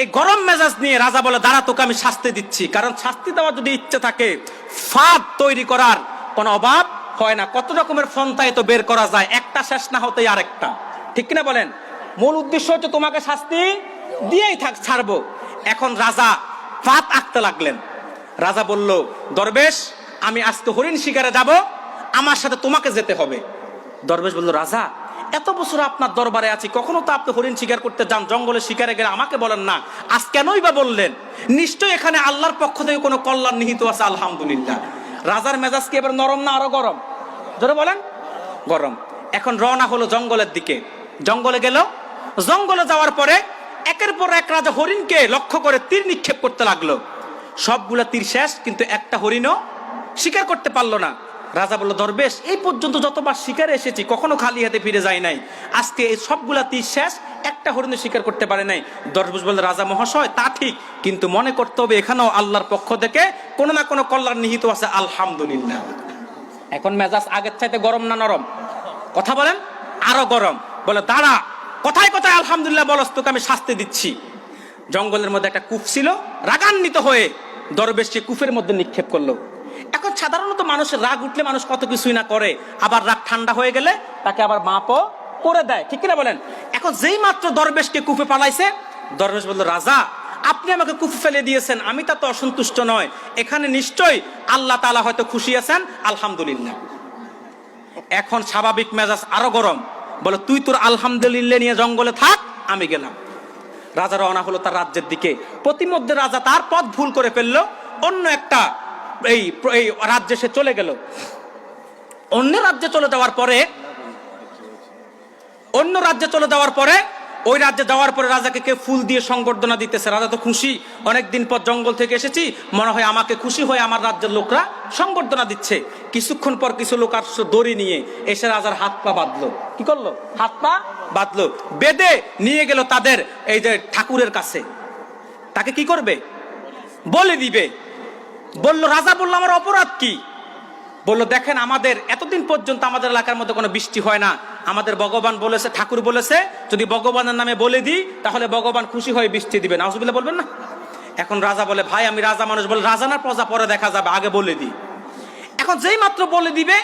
এই গরম মেজাজ নিয়ে রাজা বলে, দাঁড়া তোকে আমি শাস্তি দিচ্ছি। কারণ শাস্তি দেওয়ার যদি ইচ্ছে থাকে, ফাঁদ তৈরি করার কোনো অভাব হয় না। কত রকমের ফন্তায় তো বের করা যায়, একটা শেষ না হতেই আরেকটা। ঠিক কিনা বলেন? মূল উদ্দেশ্য হচ্ছে তোমাকে শাস্তি দিয়েই ছাড়বো। এখন রাজা ফাঁদ আঁকতে লাগলেন। রাজা বলল, দরবেশ আমি আজকে হরিণ শিকারে যাব, আমার সাথে তোমাকে যেতে হবে। দরবেশ বলল, রাজা এত বছর আপনার দরবারে আছি, কখনো তো আপনি হরিণ শিকার করতে যান, জঙ্গলে শিকারে গেলে আমাকে বলেন না, আজ কেনই বা বললেন? নিশ্চয়ই এখানে আল্লাহর পক্ষ থেকে কোনো কল্যাণ নিহিত আছে, আলহামদুলিল্লাহ। রাজার মেজাজ কি এবার নরম না আরো গরম? জোরে বলেন, গরম। এখন রওনা হলো জঙ্গলের দিকে। জঙ্গলে গেল। জঙ্গলে যাওয়ার পরে একের পর এক রাজা হরিণকে লক্ষ্য করে তীর নিক্ষেপ করতে লাগলো। সবগুলা তীর শেষ, কিন্তু একটা হরিণও শিকার করতে পারলো না। রাজা বলল, দরবেশ এই পর্যন্ত যতবার শিকারে এসেছি কখনো খালি হাতে ফিরে যাই নাই, আজকে এই সবগুলা তীর শেষ, একটা হরিণও শিকার করতে পারে নাই। দরবেশ বলল, রাজা মহাশয় তা ঠিক, কিন্তু মনে করতে হবে এখানেও আল্লাহর পক্ষ থেকে কোনো না কোনো কল্যাণ নিহিত আছে, আলহামদুলিল্লাহ। এখন মেজাজ আগের চাইতে গরম না নরম? কথা বলেন, আরো গরম। বলে, দাঁড়া, কথায় কথায় আলহামদুলিল্লাহ বলস, তোকে আমি শাস্তি দিচ্ছি। জঙ্গলের মধ্যে একটা কূপ ছিল, রাগান্বিত হয়ে দরবেশকে কূপের মধ্যে নিক্ষেপ করলো। এখন সাধারণত মানুষের রাগ উঠলে মানুষ কত কিছুই না করে, আবার রাগ ঠান্ডা হয়ে গেলে তাকে আবার মাপও করে দেয়। ঠিক কিনা বলেন? এখন যেই মাত্র দরবেশকে কূপে পালাইছে, দরবেশ বলল, রাজা আপনি আমাকে কূপে ফেলে দিয়েছেন, আমি তা তো অসন্তুষ্ট নয়, এখানে নিশ্চয়ই আল্লাহ তাআলা হয়তো খুশি আছেন, আলহামদুলিল্লাহ। এখন স্বাভাবিক মেজাজ আরো গরম। বলে, তুই তোর আলহামদুলিল্লাহ নিয়ে জঙ্গলে থাক, আমি গেলাম। রাজা রওনা হলো তার রাজ্যের দিকে। প্রতিমধ্যে রাজা তার পথ ভুল করে ফেললো, অন্য একটা এই রাজ্যে সে চলে গেল। অন্য রাজ্যে চলে যাওয়ার পরে ওই রাজ্যে যাওয়ার পরে রাজাকে কেউ ফুল দিয়ে সংবর্ধনা দিতেছে। রাজা তো খুশি, অনেকদিন পর জঙ্গল থেকে এসেছি, মনে হয় আমাকে খুশি হয়ে আমার রাজ্যের লোকরা সংবর্ধনা দিচ্ছে। কিছুক্ষণ পর কিছু লোক আসছে দড়ি নিয়ে, এসে রাজার হাত পা বাঁধলো। কি করলো? হাত পা বাঁধলো, বেঁধে নিয়ে গেল তাদের এই যে ঠাকুরের কাছে। তাকে কি করবে? বলে দিবে। বলল, রাজা বলল, আমার অপরাধ কি? বলল, দেখেন আমাদের এতদিন পর্যন্ত আমাদের এলাকার মধ্যে কোনো বৃষ্টি হয় না, আমাদের ভগবান বলেছে, ঠাকুর বলেছে, যদি ভগবানের নামে বলে দিই তাহলে ভগবান খুশি হয়ে বৃষ্টি দিবেন। নাউজুবিল্লাহ বলবেন না? এখন রাজা বলে, ভাই আমি রাজা মানুষ, বলে রাজা না প্রজা পরে দেখা যাবে, আগে বলে দিই। এখন যেই মাত্র বলে দিবে